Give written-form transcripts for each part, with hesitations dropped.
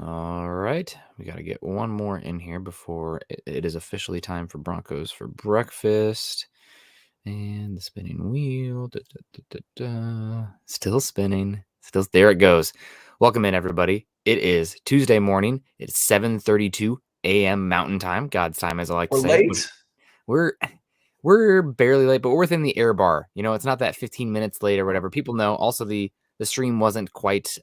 All right. We got to get one more in here before it is officially time for Broncos for breakfast. And the spinning wheel. Still spinning. Still, there it goes. Welcome in, everybody. It is Tuesday morning. It's 7:32 a.m. Mountain Time, God's time, as I like to We're say. late. We're barely late, but we're within the air bar. It's not that 15 minutes late or whatever. People know. Also, the stream wasn't quite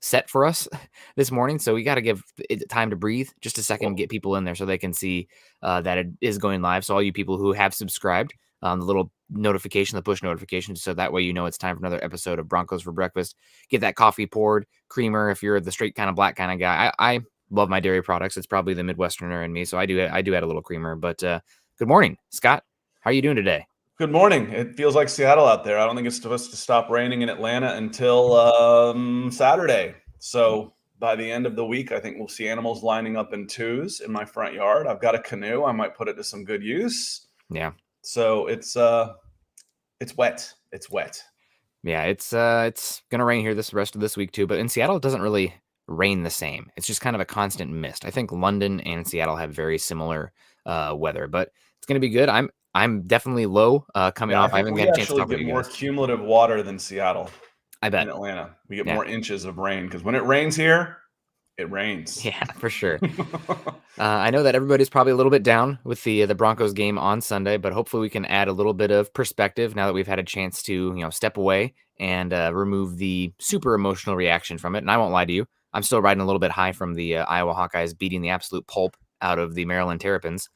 set for us this morning, so we got to give it time to breathe. Just a second, get people in there so they can see that it is going live. So all you people who have subscribed, the little notification, the push notification, so that way you know it's time for another episode of Broncos for Breakfast. Get that coffee poured, creamer if you're the straight kind of black kind of guy. I love my dairy products. It's probably the Midwesterner in me, so I do add a little creamer. But good morning, Scott. How are you doing today? Good morning. It feels like Seattle out there. I don't think it's supposed to stop raining in Atlanta until Saturday. So by the end of the week, I think we'll see animals lining up in twos in my front yard. I've got a canoe. I might put it to some good use. Yeah. So it's wet. It's wet. Yeah, it's gonna rain here this rest of this week too. But in Seattle, it doesn't really rain the same. It's just kind of a constant mist. I think London and Seattle have very similar weather, but it's gonna be good. I'm definitely low coming off. I haven't got a chance to talk with you Get more guys. cumulative water than Seattle. I bet. In Atlanta, we get more inches of rain because when it rains here, it rains. Yeah, for sure. I know that everybody's probably a little bit down with the Broncos game on Sunday, but hopefully we can add a little bit of perspective now that we've had a chance to step away and remove the super emotional reaction from it. And I won't lie to you, I'm still riding a little bit high from the Iowa Hawkeyes beating the absolute pulp out of the Maryland Terrapins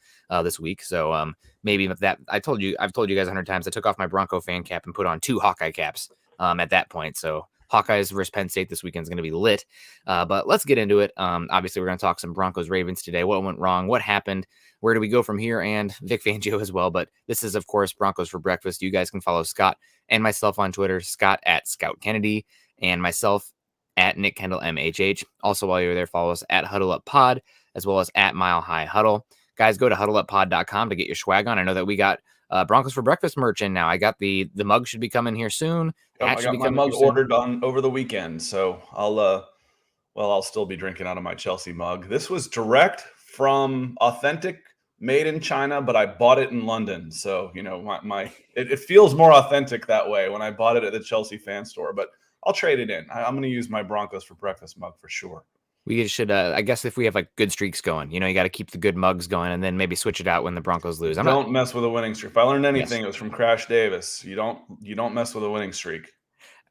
this week. So maybe that I've told you guys 100 times. I took off my Bronco fan cap and put on 2 Hawkeye caps at that point. So Hawkeyes versus Penn State this weekend is going to be lit. But let's get into it. Obviously, we're going to talk some Broncos-Ravens today. What went wrong? What happened? Where do we go from here? And Vic Fangio as well. But this is, of course, Broncos for Breakfast. You guys can follow Scott and myself on Twitter, Scott at Scout Kennedy, and myself at Nick Kendell MHH. Also, while you're there, follow us at Huddle Up Pod, as well as at Mile High Huddle. Guys, go to huddleuppod.com to get your swag on. I know that we got Broncos for Breakfast merch in now. I got the mug should be coming here soon. I got my mug ordered over the weekend, so I'll still be drinking out of my Chelsea mug. This was direct from authentic, made in China, but I bought it in London. So it feels more authentic that way when I bought it at the Chelsea fan store. But I'll trade it in. I'm going to use my Broncos for Breakfast mug for sure. We should, I guess, if we have like good streaks going, you got to keep the good mugs going, and then maybe switch it out when the Broncos lose. Don't mess with a winning streak. If I learned anything, it was from Crash Davis. You don't mess with a winning streak.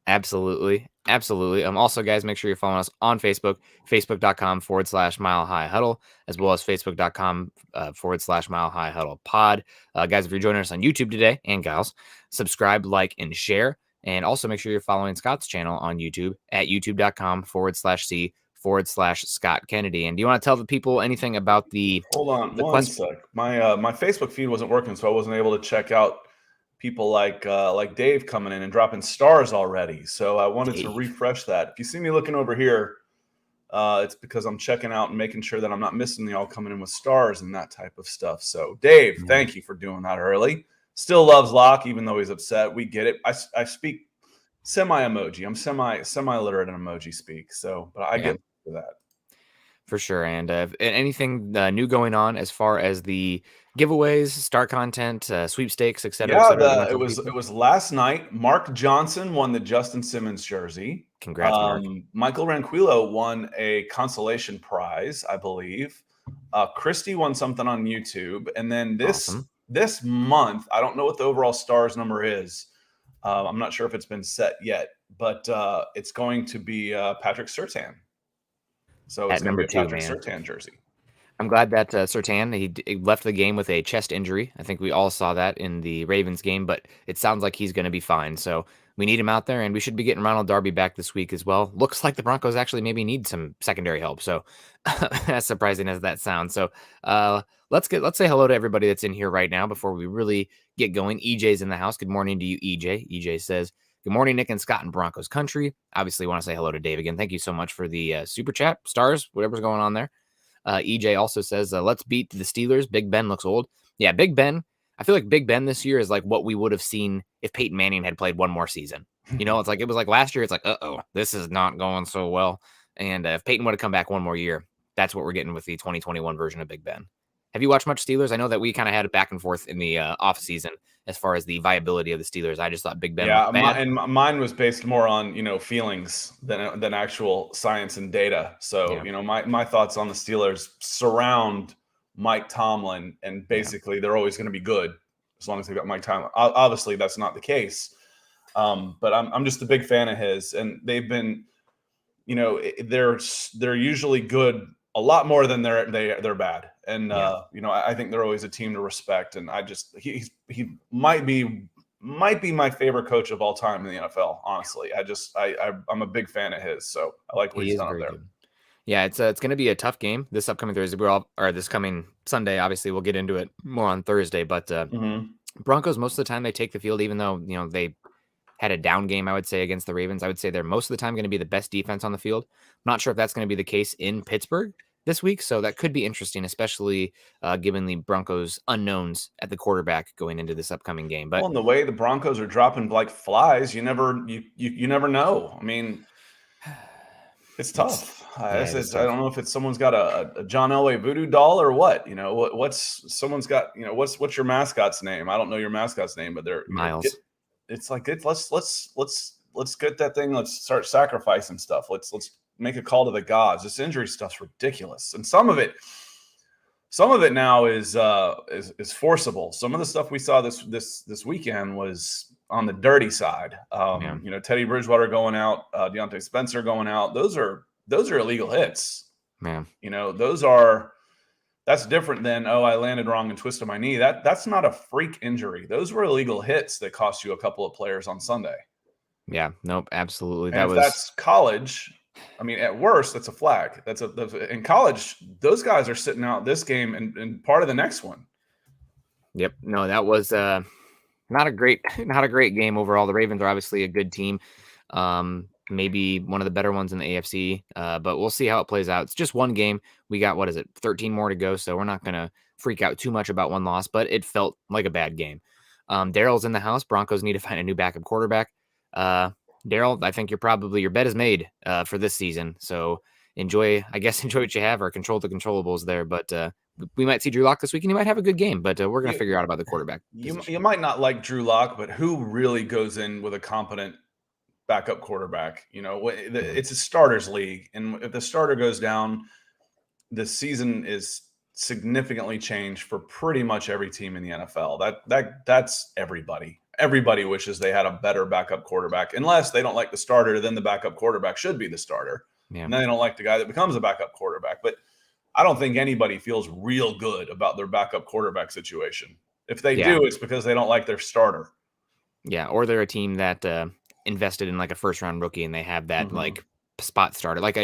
Absolutely. Also, guys, make sure you're following us on Facebook, facebook.com/Mile High Huddle, as well as facebook.com/Mile High Huddle Pod. Guys, if you're joining us on YouTube today, and gals, subscribe, like, and share. And also make sure you're following Scott's channel on YouTube at youtube.com/C/Scott Kennedy. And do you want to tell the people anything about the... Hold on one sec. My Facebook feed wasn't working, so I wasn't able to check out people like Dave coming in and dropping stars already. So I wanted to refresh that. If you see me looking over here, it's because I'm checking out and making sure that I'm not missing y'all coming in with stars and that type of stuff. So Dave, thank you for doing that early. Still loves Locke, even though he's upset. We get it. I speak semi-emoji. I'm semi-literate in emoji speak. So, but I get to that. For sure. And anything new going on as far as the giveaways, star content, sweepstakes, etc. Yeah, it was last night. Mark Johnson won the Justin Simmons jersey. Congrats, Mark. Michael Ranquillo won a consolation prize, I believe. Christy won something on YouTube. And then this month, I don't know what the overall stars number is. I'm not sure if it's been set yet, but it's going to be Patrick Surtain. So it's going to be a Patrick Surtain jersey. I'm glad that Surtain, he left the game with a chest injury. I think we all saw that in the Ravens game, but it sounds like he's going to be fine. So we need him out there, and we should be getting Ronald Darby back this week as well. Looks like the Broncos actually maybe need some secondary help. So as surprising as that sounds. So let's say hello to everybody that's in here right now before we really get going. EJ's in the house. Good morning to you, EJ. EJ says, good morning, Nick and Scott in Broncos country. Obviously want to say hello to Dave again. Thank you so much for the super chat, stars, whatever's going on there. EJ also says, let's beat the Steelers. Big Ben looks old. Yeah, Big Ben. I feel like Big Ben this year is like what we would have seen if Peyton Manning had played one more season. It's like, it was like last year. It's like, this is not going so well. And if Peyton would have come back one more year, that's what we're getting with the 2021 version of Big Ben. Have you watched much Steelers? I know that we kind of had a back and forth in the off season as far as the viability of the Steelers. I just thought Big Ben was bad. Mine was based more on feelings than actual science and data. So my thoughts on the Steelers surround Mike Tomlin, and basically they're always going to be good as long as they've got Mike Tomlin. Obviously, that's not the case, but I'm just a big fan of his, and they've been, they're usually good a lot more than they're bad. And I think they're always a team to respect. And he might be my favorite coach of all time in the NFL. Honestly, I'm a big fan of his. So I like what he's done up there. Good. Yeah, it's going to be a tough game this upcoming Thursday. This coming Sunday. Obviously, we'll get into it more on Thursday. But Broncos, most of the time they take the field, even though they had a down game, I would say, against the Ravens. I would say they're most of the time going to be the best defense on the field. I'm not sure if that's going to be the case in Pittsburgh this week, so that could be interesting, especially given the Broncos' unknowns at the quarterback going into this upcoming game. But in the way the Broncos are dropping like flies, you never know. I mean, it's tough. I don't know if someone's got a John Elway voodoo doll or what. What's someone's got. What's your mascot's name? I don't know your mascot's name, but they're Miles. It's like let's get that thing. Let's start sacrificing stuff. Let's make a call to the gods. This injury stuff's ridiculous, and some of it now is forcible. Some of the stuff we saw this weekend was on the dirty side. Teddy Bridgewater going out, Deontay Spencer going out. Those are illegal hits. Man, that's different than, I landed wrong and twisted my knee. That's not a freak injury. Those were illegal hits that cost you a couple of players on Sunday. Yeah, nope, absolutely. That's college. I mean, at worst, that's a flag. That's in college. Those guys are sitting out this game and part of the next one. Yep. No, that was not a great game overall. The Ravens are obviously a good team. Maybe one of the better ones in the AFC, but we'll see how it plays out. It's just one game. We got, 13 more to go, so we're not going to freak out too much about one loss, but it felt like a bad game. Daryl's in the house. Broncos need to find a new backup quarterback. Daryl, I think your bet is made for this season, so enjoy what you have, or control the controllables there, but we might see Drew Lock this week, and he might have a good game, but we're going to figure out about the quarterback. You might not like Drew Lock, but who really goes in with a competent backup quarterback? It's a starters league, and if the starter goes down, the season is significantly changed for pretty much every team in the NFL. That's everybody. Everybody wishes they had a better backup quarterback, unless they don't like the starter. Then the backup quarterback should be the starter. Yeah. And then they don't like the guy that becomes a backup quarterback. But I don't think anybody feels real good about their backup quarterback situation. If they do, it's because they don't like their starter. Yeah, or they're a team that invested in like a first-round rookie, and they have that spot starter. Like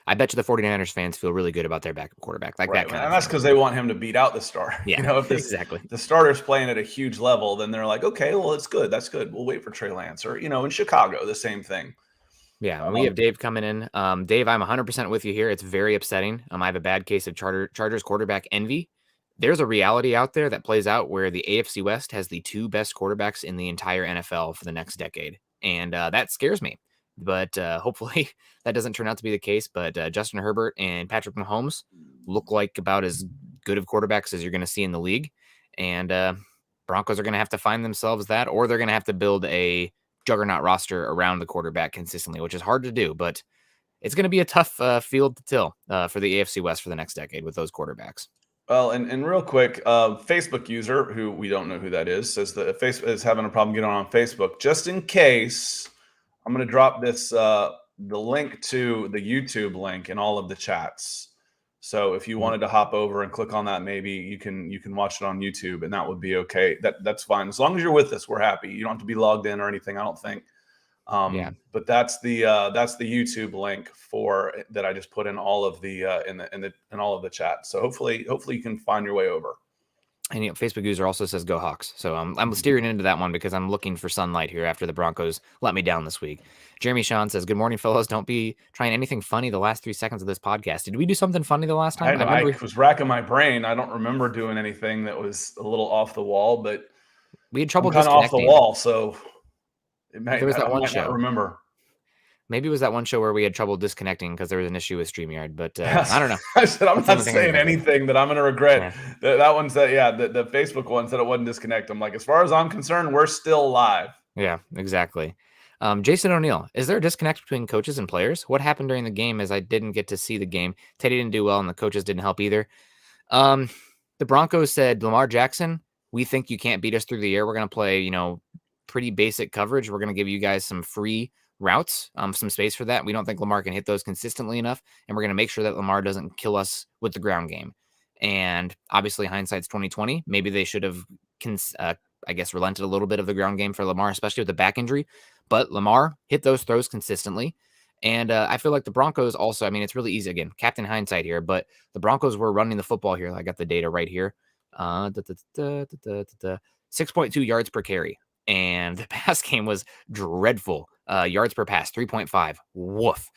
I bet you the 49ers fans feel really good about their backup quarterback. Like that kind of And that's because they want him to beat out the star. Yeah, if exactly. The starter's playing at a huge level, then they're like, okay, well, it's good. That's good. We'll wait for Trey Lance. Or, in Chicago, the same thing. Yeah, we have Dave coming in. Dave, I'm 100% with you here. It's very upsetting. I have a bad case of Chargers quarterback envy. There's a reality out there that plays out where the AFC West has the two best quarterbacks in the entire NFL for the next decade. And that scares me. But hopefully that doesn't turn out to be the case. But Justin Herbert and Patrick Mahomes look like about as good of quarterbacks as you're going to see in the league. And Broncos are going to have to find themselves that, or they're going to have to build a juggernaut roster around the quarterback consistently, which is hard to do. But it's going to be a tough field to till for the AFC West for the next decade with those quarterbacks. Well, and real quick, Facebook user, who we don't know who that is, says that Facebook is having a problem getting on Facebook. Just in case, I'm going to drop this the link to the YouTube link in all of the chats. So if you wanted to hop over and click on that, maybe you can watch it on YouTube, and that would be okay. That's fine. As long as you're with us, we're happy. You don't have to be logged in or anything, I don't think. But that's the YouTube link for that I just put in all of the in all of the chat. So hopefully you can find your way over. And Facebook user also says go Hawks. So I'm steering into that one because I'm looking for sunlight here after the Broncos let me down this week. Jeremy Sean says, good morning, fellows. Don't be trying anything funny the last 3 seconds of this podcast. Did we do something funny the last time? I was racking my brain. I don't remember doing anything that was a little off the wall, but we had trouble kind of off the wall. So it might, there was that one show. Not remember. Maybe it was that one show where we had trouble disconnecting because there was an issue with StreamYard, but I don't know. I said I'm not saying anything that I'm going to regret. Yeah. That one said, the Facebook one said it wouldn't disconnect. I'm like, as far as I'm concerned, we're still live. Yeah, exactly. Jason O'Neill, is there a disconnect between coaches and players? What happened during the game as I didn't get to see the game? Teddy didn't do well and the coaches didn't help either. The Broncos said, Lamar Jackson, we think you can't beat us through the air. We're going to play, pretty basic coverage. We're going to give you guys some free routes, some space for that. We don't think Lamar can hit those consistently enough, and we're going to make sure that Lamar doesn't kill us with the ground game. And obviously, hindsight's 2020. Maybe they should have, relented a little bit of the ground game for Lamar, especially with the back injury. But Lamar hit those throws consistently. And I feel like the Broncos also, it's really easy. Again, Captain Hindsight here, but the Broncos were running the football here. I got the data right here. 6.2 yards per carry. And the pass game was dreadful. Yards per pass, 3.5. Woof.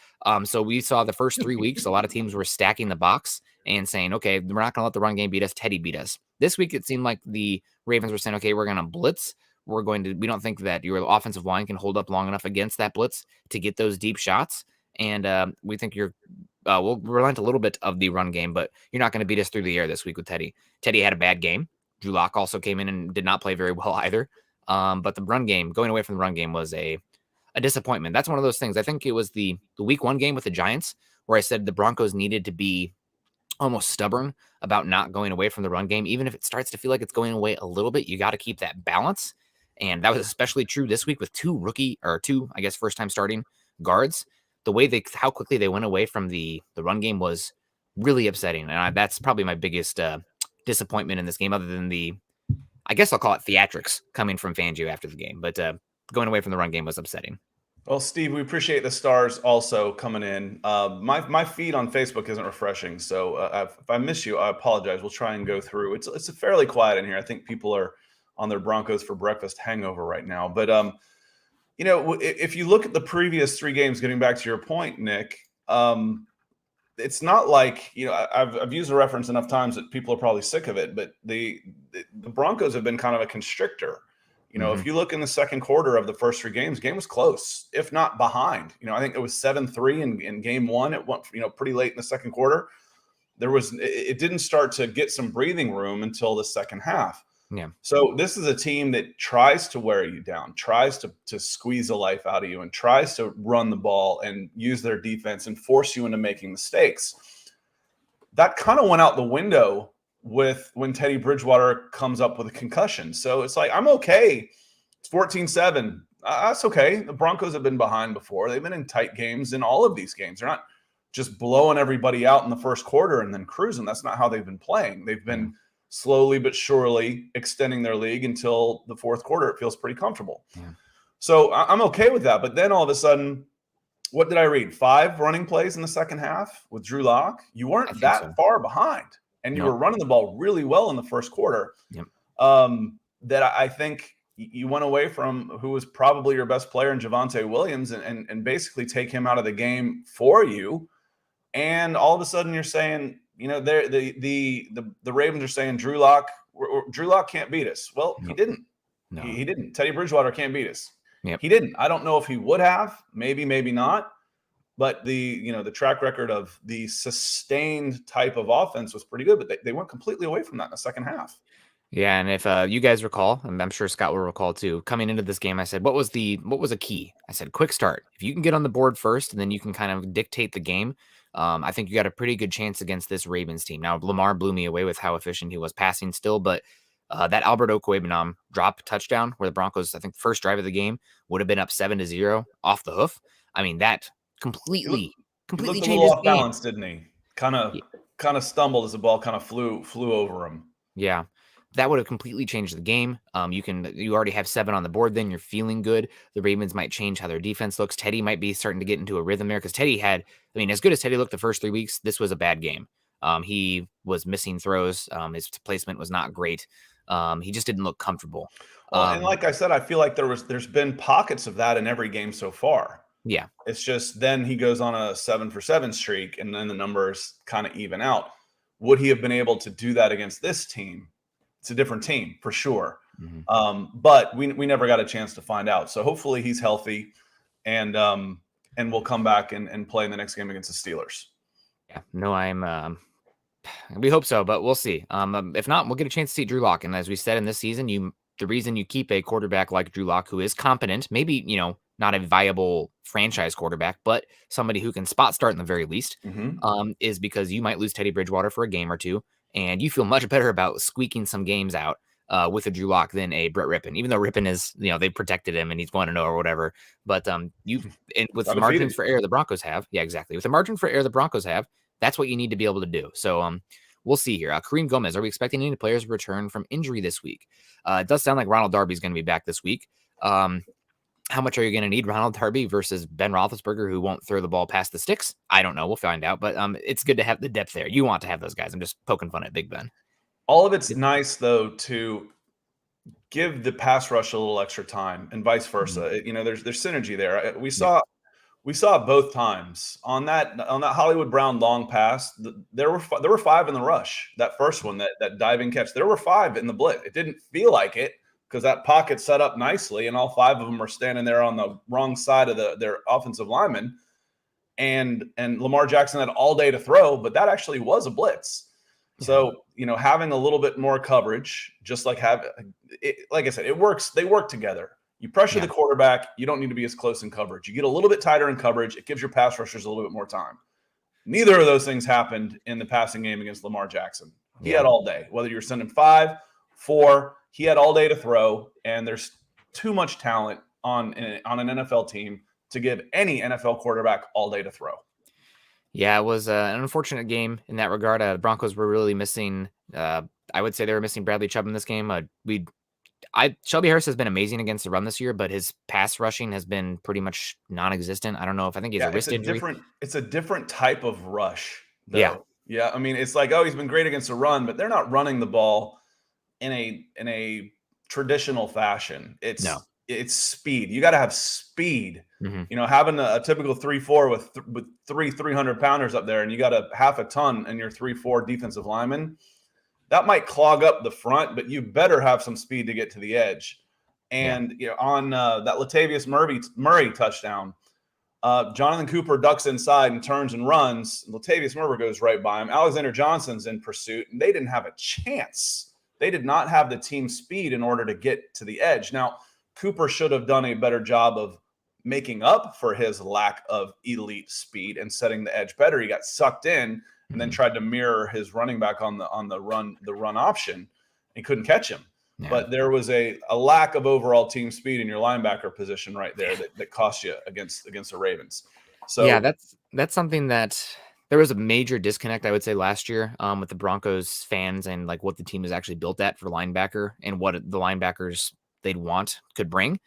So we saw the first 3 weeks, a lot of teams were stacking the box and saying, okay, we're not going to let the run game beat us. Teddy beat us. This week, it seemed like the Ravens were saying, okay, we're going to blitz. We don't think that your offensive line can hold up long enough against that blitz to get those deep shots. And we think we'll relent a little bit of the run game, but you're not going to beat us through the air this week with Teddy. Teddy had a bad game. Drew Lock also came in and did not play very well either. But the run game, going away from the run game, was a disappointment. That's one of those things. I think it was the week 1 game with the Giants where I said the Broncos needed to be almost stubborn about not going away from the run game. Even if it starts to feel like it's going away a little bit, you got to keep that balance. And that was especially true this week with two, first time starting guards. The way how quickly they went away from the run game was really upsetting. And that's probably my biggest disappointment in this game, other than I'll call it theatrics coming from Fangio after the game. But going away from the run game was upsetting. Well, Steve, we appreciate the stars also coming in. My feed on Facebook isn't refreshing, so if I miss you, I apologize. We'll try and go through. It's fairly quiet in here. I think people are on their Broncos for breakfast hangover right now. But if you look at the previous 3 games, getting back to your point, Nick, it's not like, I've used a reference enough times that people are probably sick of it, but the Broncos have been kind of a constrictor. If you look in the second quarter of the first 3 games, game was close, if not behind. I think it was 7-3 in game 1. It went, pretty late in the second quarter. It didn't start to get some breathing room until the second half. Yeah. So this is a team that tries to wear you down, tries to squeeze the life out of you, and tries to run the ball and use their defense and force you into making mistakes. That kind of went out the window when Teddy Bridgewater comes up with a concussion. So it's like, I'm okay. It's 14-7. That's okay. The Broncos have been behind before. They've been in tight games in all of these games. They're not just blowing everybody out in the first quarter and then cruising. That's not how they've been playing. They've been slowly but surely extending their league until the fourth quarter. It feels pretty comfortable. Yeah. So I'm okay with that. But then all of a sudden, what did I read? 5 running plays in the second half with Drew Lock. You weren't that far behind. And you were running the ball really well in the first quarter. Yep. That I think you went away from who was probably your best player in Javonte Williams and basically take him out of the game for you. And all of a sudden you're saying, the Ravens are saying Drew Lock can't beat us. Well, he didn't. No. He didn't. Teddy Bridgewater can't beat us. Yep. He didn't. I don't know if he would have. Maybe not. But the track record of the sustained type of offense was pretty good, but they went completely away from that in the second half. Yeah, and if you guys recall, and I'm sure Scott will recall too, coming into this game, I said, what was a key? I said, quick start. If you can get on the board first, and then you can kind of dictate the game, I think you got a pretty good chance against this Ravens team. Now, Lamar blew me away with how efficient he was passing still, but that Albert Okwuegbunam drop touchdown where the Broncos, I think, first drive of the game would have been up 7-0 off the hoof. That completely changed his off balance, didn't he? Kind of stumbled as the ball kind of flew over him. Yeah, that would have completely changed the game. You already have 7 on the board. Then you're feeling good. The Ravens might change how their defense looks. Teddy might be starting to get into a rhythm there because Teddy had, as good as Teddy looked the first 3 weeks, this was a bad game. He was missing throws. His placement was not great. He just didn't look comfortable. Well, and like I said, I feel like there's been pockets of that in every game so far. Yeah. It's just then he goes on a 7-for-7 streak and then the numbers kind of even out. Would he have been able to do that against this team? It's a different team for sure. Mm-hmm. But we never got a chance to find out. So hopefully he's healthy. And and will come back and play in the next game against the Steelers. Yeah, no, we hope so, but we'll see. If not, we'll get a chance to see Drew Lock. And as we said in this season, the reason you keep a quarterback like Drew Lock, who is competent, maybe, not a viable franchise quarterback, but somebody who can spot start in the very least, is because you might lose Teddy Bridgewater for a game or two, and you feel much better about squeaking some games out with a Drew Lock than a Brett Rippon, even though Rippon is, they protected him and he's 1-0 or whatever. But with the margins for error the Broncos have, yeah, exactly. With the margin for error the Broncos have, that's what you need to be able to do. So we'll see here. Kareem Gomez, are we expecting any players to return from injury this week? It does sound like Ronald Darby is going to be back this week. How much are you going to need Ronald Darby versus Ben Roethlisberger, who won't throw the ball past the sticks? I don't know. We'll find out. But it's good to have the depth there. You want to have those guys. I'm just poking fun at Big Ben. All of it's nice, though, to give the pass rush a little extra time and vice versa. There's synergy there. We saw it both times on that Hollywood Brown long pass. There were 5 in the rush. That first one, that diving catch, there were 5 in the blitz. It didn't feel like it because that pocket set up nicely, and all 5 of them are standing there on the wrong side of their offensive lineman. And Lamar Jackson had all day to throw, but that actually was a blitz. So, having a little bit more coverage, just like like I said, it works. They work together. You pressure the quarterback. You don't need to be as close in coverage. You get a little bit tighter in coverage. It gives your pass rushers a little bit more time. Neither of those things happened in the passing game against Lamar Jackson. He had all day. Whether you're sending 5, 4, he had all day to throw. And there's too much talent on an NFL team to give any NFL quarterback all day to throw. Yeah, it was an unfortunate game in that regard. The Broncos were really missing. I would say they were missing Bradley Chubb in this game. Shelby Harris has been amazing against the run this year, but his pass rushing has been pretty much non-existent. I don't know if I think he's a wrist injury. It's a different type of rush, though. Yeah. Yeah. I mean, it's like, he's been great against the run, but they're not running the ball in a traditional fashion. It's speed. You got to have speed. Having a typical 3-4 with 300 pounders up there, and you got a half a ton in your 3-4 defensive lineman, that might clog up the front, but you better have some speed to get to the edge. And on that Latavius Murray touchdown, Jonathan Cooper ducks inside and turns and runs. Latavius Murray goes right by him. Alexander Johnson's in pursuit, and they didn't have a chance. They did not have the team speed in order to get to the edge. Now, Cooper should have done a better job of making up for his lack of elite speed and setting the edge better. He got sucked in and then tried to mirror his running back on the run option and couldn't catch him. Yeah. But there was a lack of overall team speed in your linebacker position right there that cost you against the Ravens. So yeah, that's something that there was a major disconnect, I would say, last year with the Broncos fans and like what the team is actually built at for linebacker and what the linebackers they'd want could bring.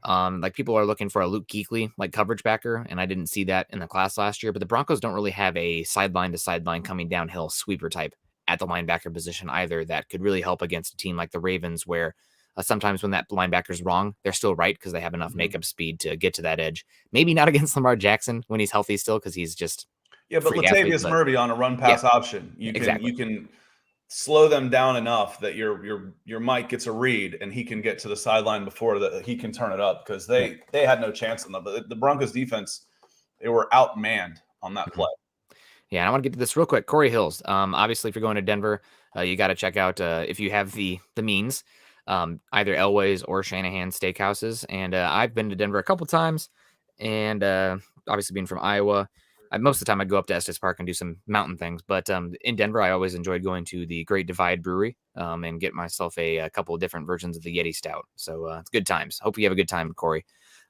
Like people are looking for a Luke Kuechly like coverage backer, and I didn't see that in the class last year. But the Broncos don't really have a sideline to sideline coming downhill sweeper type at the linebacker position either that could really help against a team like the Ravens, where sometimes when that linebacker's wrong, they're still right because they have enough makeup speed to get to that edge. Maybe not against Lamar Jackson when he's healthy still, because he's just but Latavius Murray on a run pass option, you can slow them down enough that your Mike gets a read and he can get to the sideline before he can turn it up, because they had no chance on them. But the Broncos defense, they were outmanned on that play. Yeah, and I want to get to this real quick. Corey Hills, obviously, if you're going to Denver, you got to check out, if you have the means, either Elway's or Shanahan Steakhouses. And I've been to Denver a couple times, and obviously being from Iowa, most of the time I go up to Estes Park and do some mountain things. But in Denver, I always enjoyed going to the Great Divide Brewery and get myself a couple of different versions of the Yeti Stout. So it's good times. Hope you have a good time, Corey.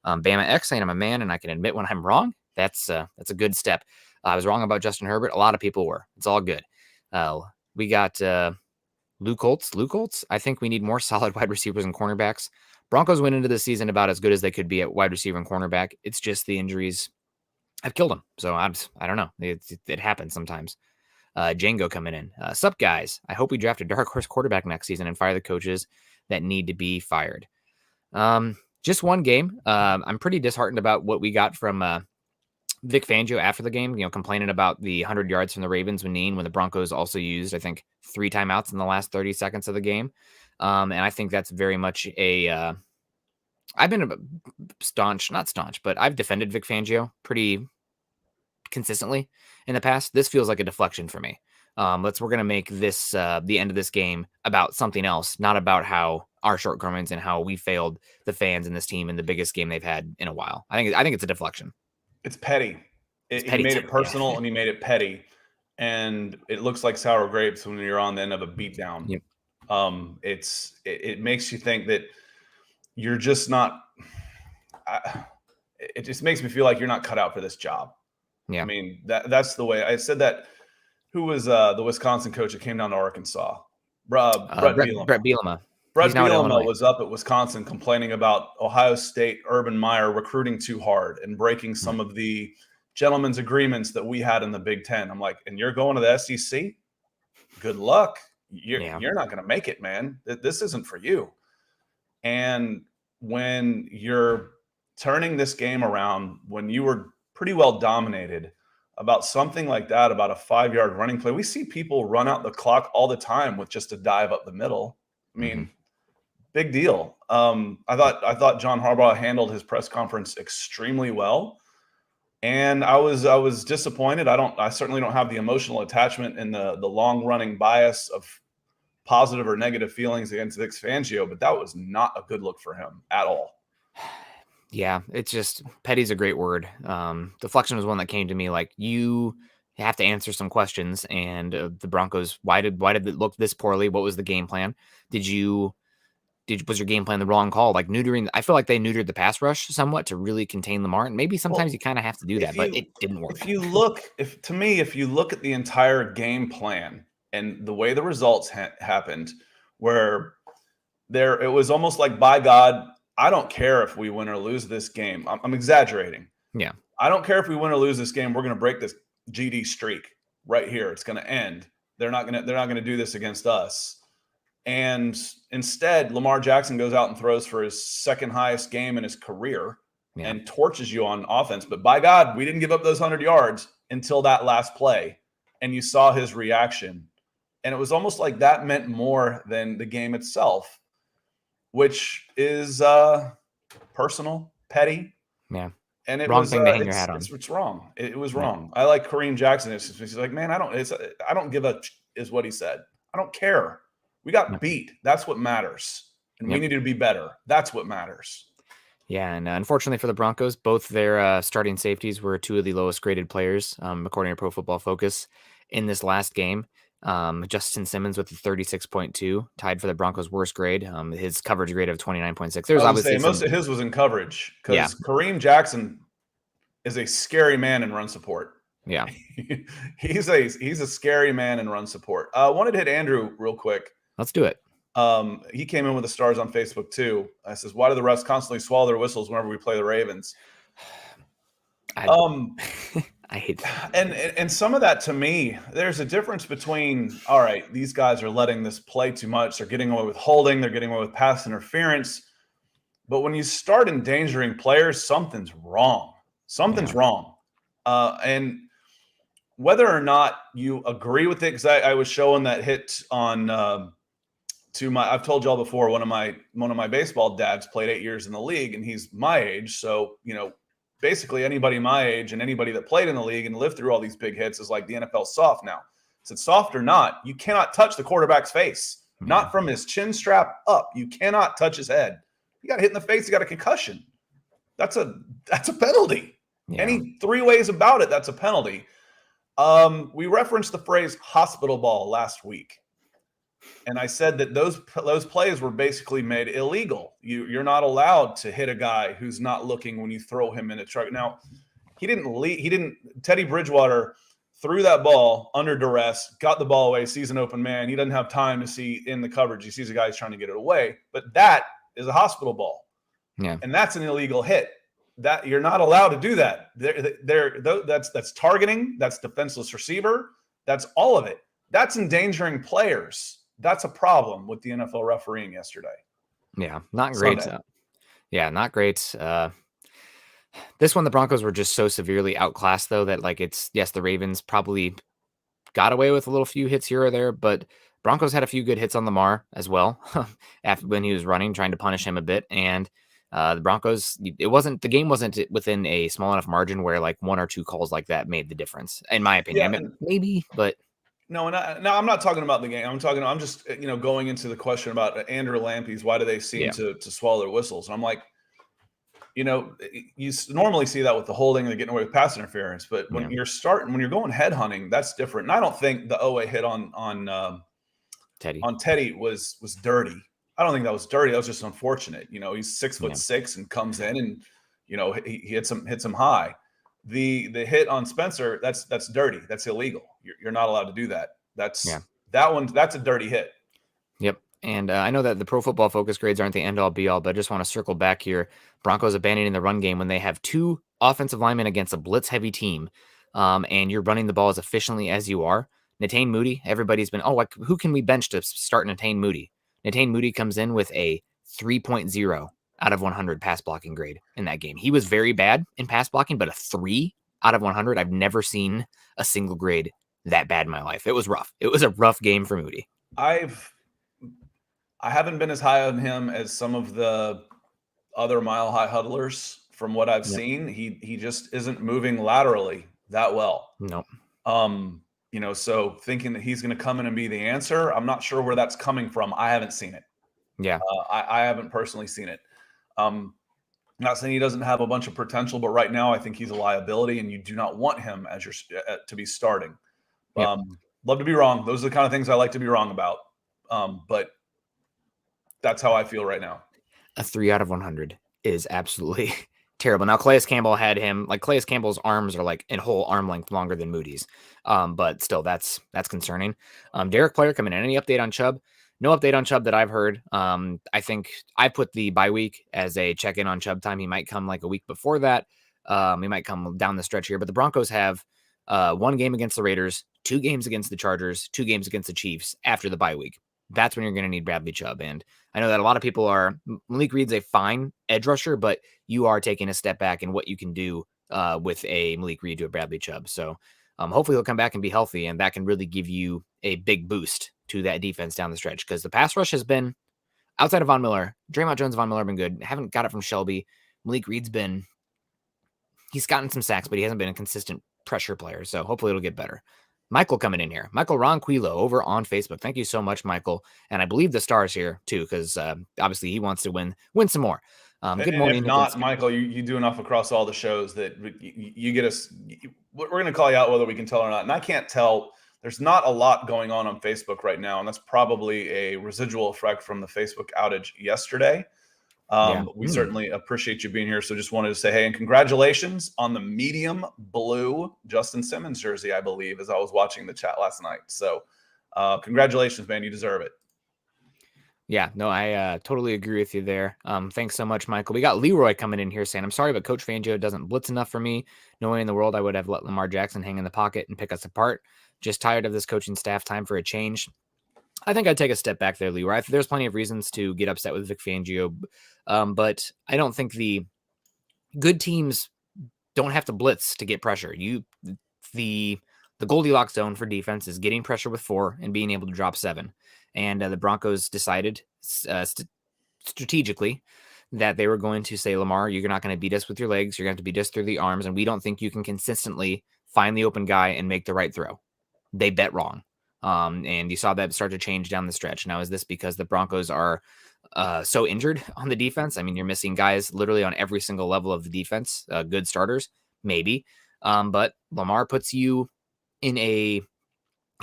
Bama X saying I'm a man and I can admit when I'm wrong. That's a good step. I was wrong about Justin Herbert. A lot of people were. It's all good. We got Luke Holtz. I think we need more solid wide receivers and cornerbacks. Broncos went into the season about as good as they could be at wide receiver and cornerback. It's just the injuries have killed them. So I don't know. It happens sometimes. Django coming in. Sup, guys? I hope we draft a dark horse quarterback next season and fire the coaches that need to be fired. Just one game. I'm pretty disheartened about what we got from Vic Fangio after the game, complaining about the 100 yards from the Ravens when the Broncos also used, I think, 3 timeouts in the last 30 seconds of the game. And I think that's very much a I've been not staunch, but I've defended Vic Fangio pretty consistently in the past. This feels like a deflection for me. We're going to make this the end of this game about something else, not about how our shortcomings and how we failed the fans and this team in the biggest game they've had in a while. I think it's a deflection. It's petty. It's He made it personal yeah. and he made it petty, and it looks like sour grapes when you're on the end of a beatdown. Yep. It makes you think that you're just not. It just makes me feel like you're not cut out for this job. Yeah. I mean, that's the way I said that. Who was the Wisconsin coach that came down to Arkansas? Brett Bielema. Brett Bielema. Brett Bielema was up at Wisconsin complaining about Ohio State Urban Meyer recruiting too hard and breaking some of the gentlemen's agreements that we had in the Big Ten. I'm like, and you're going to the SEC? Good luck. You're not going to make it, man. This isn't for you. And when you're turning this game around, when you were pretty well dominated about something like that, about a 5-yard running play, we see people run out the clock all the time with just a dive up the middle. I mean, big deal. I thought John Harbaugh handled his press conference extremely well, and I was disappointed. I certainly don't have the emotional attachment and the long running bias of positive or negative feelings against Vic Fangio, but that was not a good look for him at all. Yeah, it's just petty's a great word. Deflection was one that came to me. Like, you have to answer some questions, and the Broncos, why did it look this poorly? What was the game plan? Was your game plan the wrong call? Like I feel like they neutered the pass rush somewhat to really contain Lamar, and maybe sometimes you kind of have to do that, but it didn't work. If you look at the entire game plan and the way the results happened, where it was almost like, by God, I don't care if we win or lose this game. I'm exaggerating. Yeah. I don't care if we win or lose this game. We're going to break this GD streak right here. It's going to end. They're not going to do this against us. And instead, Lamar Jackson goes out and throws for his second highest game in his career and torches you on offense. But by God, we didn't give up those 100 yards until that last play. And you saw his reaction. And it was almost like that meant more than the game itself, which is personal, petty. Yeah. And it wrong was thing to hang your hat on. It's wrong. It was wrong. I like Kareem Jackson. He's like, man, I don't give a is what he said. I don't care. We got beat. That's what matters. And we needed to be better. That's what matters. Yeah, and unfortunately for the Broncos, both their starting safeties were two of the lowest graded players, according to Pro Football Focus, in this last game. Justin Simmons with a 36.2, tied for the Broncos' worst grade. His coverage grade of 29.6. There's obviously most of his was in coverage, because Kareem Jackson is a scary man in run support. Yeah, he's a scary man in run support. I wanted to hit Andrew real quick. Let's do it. He came in with the stars on Facebook too. I says, why do the refs constantly swallow their whistles whenever we play the Ravens? I hate that. And some of that, to me, there's a difference between, all right, these guys are letting this play too much. They're getting away with holding. They're getting away with pass interference. But when you start endangering players, something's wrong. Something's wrong. And whether or not you agree with it, because I was showing that hit on I've told y'all before, one of my baseball dads played 8 years in the league, and he's my age. So, basically anybody my age and anybody that played in the league and lived through all these big hits is like, the NFL's soft now. Is it soft or not? You cannot touch the quarterback's face, not from his chin strap up. You cannot touch his head. You got hit in the face. You got a concussion. That's a penalty. Yeah. Any three ways about it, that's a penalty. We referenced the phrase hospital ball last week. And I said that those plays were basically made illegal. You're not allowed to hit a guy who's not looking when you throw him in a truck. Now, Teddy Bridgewater threw that ball under duress, got the ball away, sees an open man. He doesn't have time to see in the coverage. He sees a guy who's trying to get it away. But that is a hospital ball. Yeah. And that's an illegal hit. That you're not allowed to do that. That's targeting. That's defenseless receiver. That's all of it. That's endangering players. That's a problem with the NFL refereeing yesterday. Yeah, not great. Not great. This one, the Broncos were just so severely outclassed, though, that the Ravens probably got away with a little few hits here or there, but Broncos had a few good hits on Lamar as well when he was running, trying to punish him a bit. And The Broncos, the game wasn't within a small enough margin where like one or two calls like that made the difference, in my opinion. Yeah, I mean, maybe, but no, I'm not talking about the game. I'm just going into the question about Andrew Lampies. Why do they seem yeah, to swallow their whistles? And I'm like, you normally see that with the holding and the getting away with pass interference, but when you're going head hunting, that's different. And I don't think the OA hit Teddy. on Teddy was dirty. I don't think that was dirty. That was just unfortunate. He's 6'6" and comes in and he hits him high. The hit on Spencer, that's dirty. That's illegal. You're not allowed to do that. That's a dirty hit. Yep. And I know that the Pro Football Focus grades aren't the end-all be-all, but I just want to circle back here. Broncos abandoning the run game when they have two offensive linemen against a blitz-heavy team, and you're running the ball as efficiently as you are. Netane Moody, everybody's been, who can we bench to start Netane Moody? Netane Moody comes in with a 3.0 out of 100 pass blocking grade in that game. He was very bad in pass blocking, but a 3 out of 100, I've never seen a single grade that bad in my life. It was rough. It was a rough game for Moody. I haven't been as high on him as some of the other mile high huddlers from what I've seen. He just isn't moving laterally that well. Nope. So thinking that he's going to come in and be the answer, I'm not sure where that's coming from. I haven't seen it. Yeah. I haven't personally seen it. Not saying he doesn't have a bunch of potential, but right now I think he's a liability, and you do not want him as to be starting. Yep. Love to be wrong. Those are the kind of things I like to be wrong about. But that's how I feel right now. A 3 out of 100 is absolutely terrible. Now, Calais Campbell had him, like Calais Campbell's arms are like a whole arm length longer than Moody's. But still, that's concerning. Derek Player coming in. Any update on Chubb? No update on Chubb that I've heard. I think I put the bye week as a check-in on Chubb time. He might come like a week before that. He might come down the stretch here. But the Broncos have one game against the Raiders, 2 games against the Chargers, 2 games against the Chiefs after the bye week. That's when you're going to need Bradley Chubb. And I know that a lot of people are, Malik Reed's a fine edge rusher, but you are taking a step back in what you can do with a Malik Reed to a Bradley Chubb. So hopefully he'll come back and be healthy, and that can really give you a big boost to that defense down the stretch, because the pass rush has been, outside of Von Miller, Draymond Jones and Von Miller have been good. Haven't got it from Shelby. Malik Reed's he's gotten some sacks, but he hasn't been a consistent pressure player. So hopefully it'll get better. Michael coming in here. Michael Ronquillo over on Facebook. Thank you so much, Michael. And I believe the star's here too, because obviously he wants to win some more. Good morning. If not, Michael, you do enough across all the shows that you get us. We're going to call you out whether we can tell or not. And I can't tell. There's not a lot going on Facebook right now, and that's probably a residual effect from the Facebook outage yesterday. We certainly appreciate you being here. So just wanted to say, hey, and congratulations on the medium blue Justin Simmons jersey, I believe, as I was watching the chat last night. So congratulations, man. You deserve it. Yeah, no, I totally agree with you there. Thanks so much, Michael. We got Leroy coming in here saying, I'm sorry, but Coach Fangio doesn't blitz enough for me. No way in the world I would have let Lamar Jackson hang in the pocket and pick us apart. Just tired of this coaching staff. Time for a change. I think I'd take a step back there, Leroy. There's plenty of reasons to get upset with Vic Fangio, but I don't think the good teams don't have to blitz to get pressure. The Goldilocks zone for defense is getting pressure with 4 and being able to drop 7. And the Broncos decided strategically that they were going to say, Lamar, you're not going to beat us with your legs. You're going to have to beat us through the arms, and we don't think you can consistently find the open guy and make the right throw. They bet wrong. And you saw that start to change down the stretch. Now, is this because the Broncos are so injured on the defense? I mean, you're missing guys literally on every single level of the defense, good starters, maybe. But Lamar puts you in a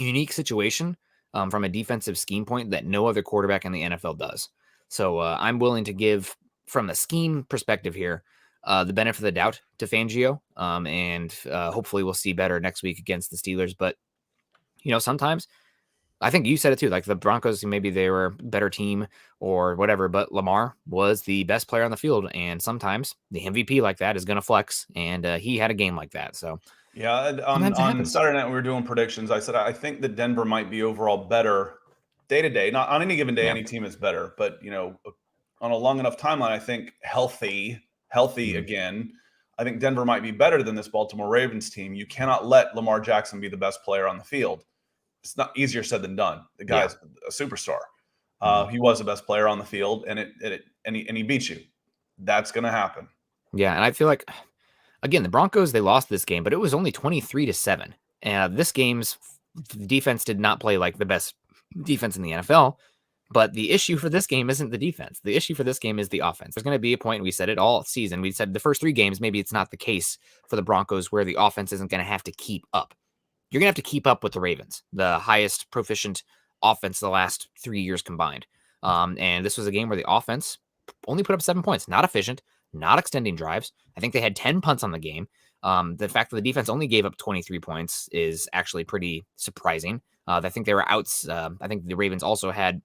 unique situation from a defensive scheme point that no other quarterback in the NFL does. So I'm willing to give, from a scheme perspective here, the benefit of the doubt to Fangio. And hopefully we'll see better next week against the Steelers. But sometimes, I think you said it too, like the Broncos, maybe they were a better team or whatever, but Lamar was the best player on the field. And sometimes the MVP like that is going to flex. And he had a game like that. So yeah, on Saturday night, we were doing predictions. I said, I think that Denver might be overall better day to day. Not on any given day, any team is better, but on a long enough timeline, I think healthy again, I think Denver might be better than this Baltimore Ravens team. You cannot let Lamar Jackson be the best player on the field. It's not easier said than done. The guy's a superstar. He was the best player on the field, and he beat you. that's going to happen. Yeah, and I feel like, again, the Broncos, they lost this game, but it was only 23-7. This game's defense did not play like the best defense in the NFL. But the issue for this game isn't the defense. The issue for this game is the offense. There's going to be a point, and we said it all season. We said the first 3 games, maybe it's not the case for the Broncos where the offense isn't going to have to keep up. You're going to have to keep up with the Ravens, the highest proficient offense the last 3 years combined. And this was a game where the offense only put up 7 points. Not efficient, not extending drives. I think they had 10 punts on the game. The fact that the defense only gave up 23 points is actually pretty surprising. I think they were outs. I think the Ravens also had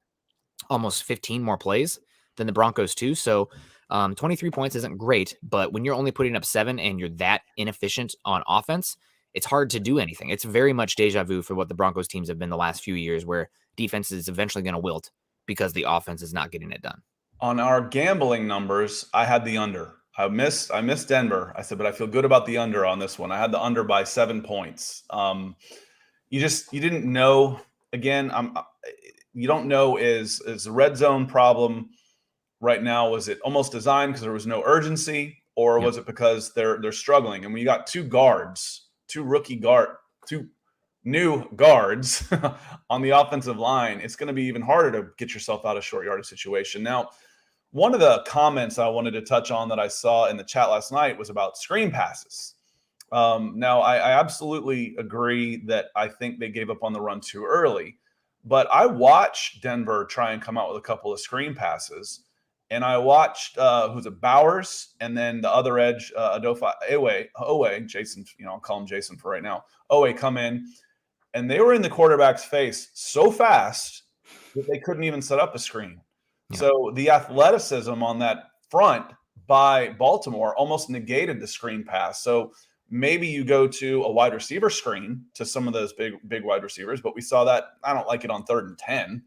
almost 15 more plays than the Broncos too. So 23 points isn't great, but when you're only putting up 7 and you're that inefficient on offense, it's hard to do anything. It's very much deja vu for what the Broncos teams have been the last few years, where defense is eventually going to wilt because the offense is not getting it done. On our gambling numbers, I had the under. I missed Denver. I said, but I feel good about the under on this one. I had the under by 7 points. You didn't know. Again, you don't know is the red zone problem right now, was it almost designed because there was no urgency, or was it because they're struggling? And when you got 2 new guards on the offensive line, it's going to be even harder to get yourself out of short yardage situation. Now, one of the comments I wanted to touch on that I saw in the chat last night was about screen passes. Now, I absolutely agree that I think they gave up on the run too early. But I watched Denver try and come out with a couple of screen passes, and I watched who's it, Bowers, and then the other edge, Owe, Jason. I'll call him Jason for right now. Owe come in, and they were in the quarterback's face so fast that they couldn't even set up a screen. Yeah. So the athleticism on that front by Baltimore almost negated the screen pass. So maybe you go to a wide receiver screen to some of those big wide receivers, but we saw that. I don't like it on 3rd and 10.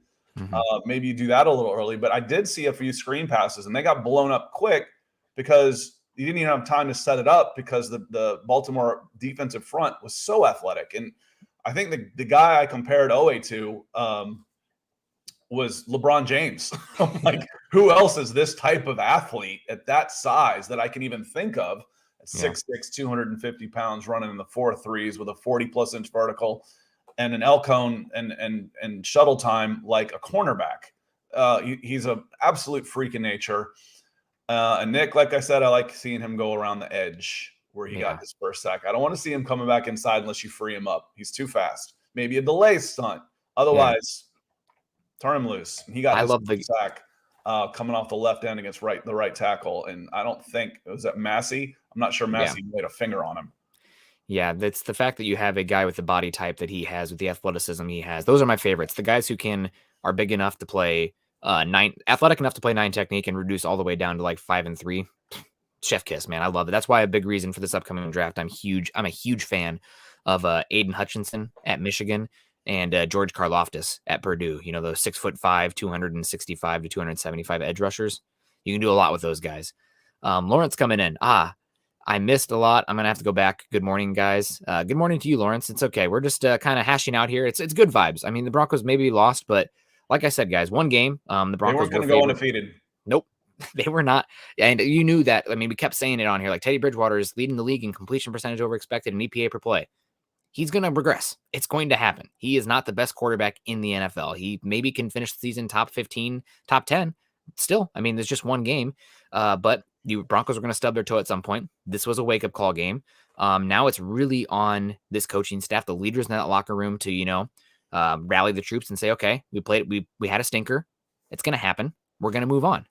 Maybe you do that a little early, but I did see a few screen passes, and they got blown up quick because you didn't even have time to set it up because the Baltimore defensive front was so athletic. And I think the guy I compared Owe to was LeBron James. Like, who else is this type of athlete at that size that I can even think of? 6'6", 250 pounds, running in the 4.3s with a 40+ inch vertical and an L cone and shuttle time like a cornerback. He's an absolute freak in nature. And Nick, like I said, I like seeing him go around the edge where he got his first sack. I don't want to see him coming back inside unless you free him up. He's too fast. Maybe a delay stunt. Otherwise, turn him loose. He got his sack coming off the left end against the right tackle. And I don't think, was that Massey? I'm not sure Massey laid a finger on him. Yeah, that's the fact that you have a guy with the body type that he has, with the athleticism he has. Those are my favorites. The guys who are big enough to play 9, athletic enough to play 9 technique and reduce all the way down to like 5 and 3. Chef kiss, man. I love it. That's why a big reason for this upcoming draft. I'm a huge fan of Aiden Hutchinson at Michigan and George Karlaftis at Purdue. Those 6'5", 265 to 275 edge rushers. You can do a lot with those guys. Lawrence coming in. I missed a lot. I'm going to have to go back. Good morning, guys. Good morning to you, Lawrence. It's okay. We're just kind of hashing out here. It's good vibes. I mean, the Broncos maybe lost, but like I said, guys, one game. The Broncos they weren't going to go undefeated. Nope. They were not. And you knew that. I mean, we kept saying it on here. Like, Teddy Bridgewater is leading the league in completion percentage over expected and EPA per play. He's going to regress. It's going to happen. He is not the best quarterback in the NFL. He maybe can finish the season top 15, top 10. Still, I mean, there's just one game. But the Broncos were going to stub their toe at some point. This was a wake-up call game. Now it's really on this coaching staff, the leaders in that locker room, to, rally the troops and say, okay, we had a stinker. It's going to happen. We're going to move on.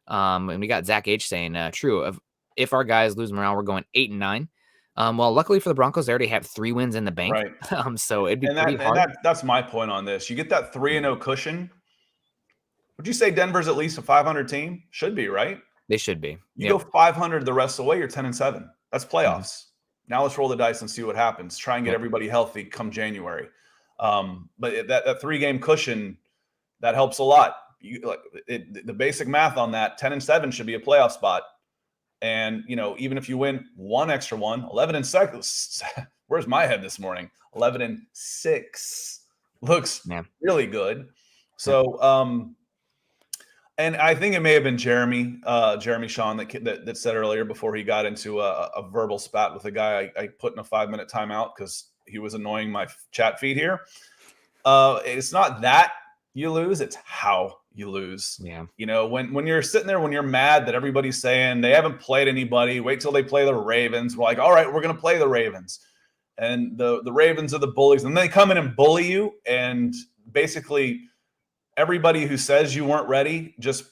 And we got Zach H saying, true, if our guys lose morale, we're going 8-9. Well, luckily for the Broncos, they already have 3 wins in the bank. Right. So it'd be pretty hard. That's my point on this. You get that 3-0 cushion. Would you say Denver's at least a 500 team? Should be, right? They should be. You go 500 the rest of the way, you're 10-7. That's playoffs. Now let's roll the dice and see what happens. Try and get everybody healthy come January. But that 3-game cushion, that helps a lot. The basic math on that, 10-7 should be a playoff spot. And, even if you win one extra one, 11-6, where's my head this morning? 11-6 looks really good. So, And I think it may have been Jeremy Shawn that said earlier before he got into a verbal spat with a guy I put in a 5-minute timeout because he was annoying my chat feed here. It's not that you lose, it's how you lose. Yeah. When you're sitting there, when you're mad that everybody's saying they haven't played anybody, wait till they play the Ravens. We're like, all right, we're going to play the Ravens. And the Ravens are the bullies. And they come in and bully you. And basically everybody who says you weren't ready just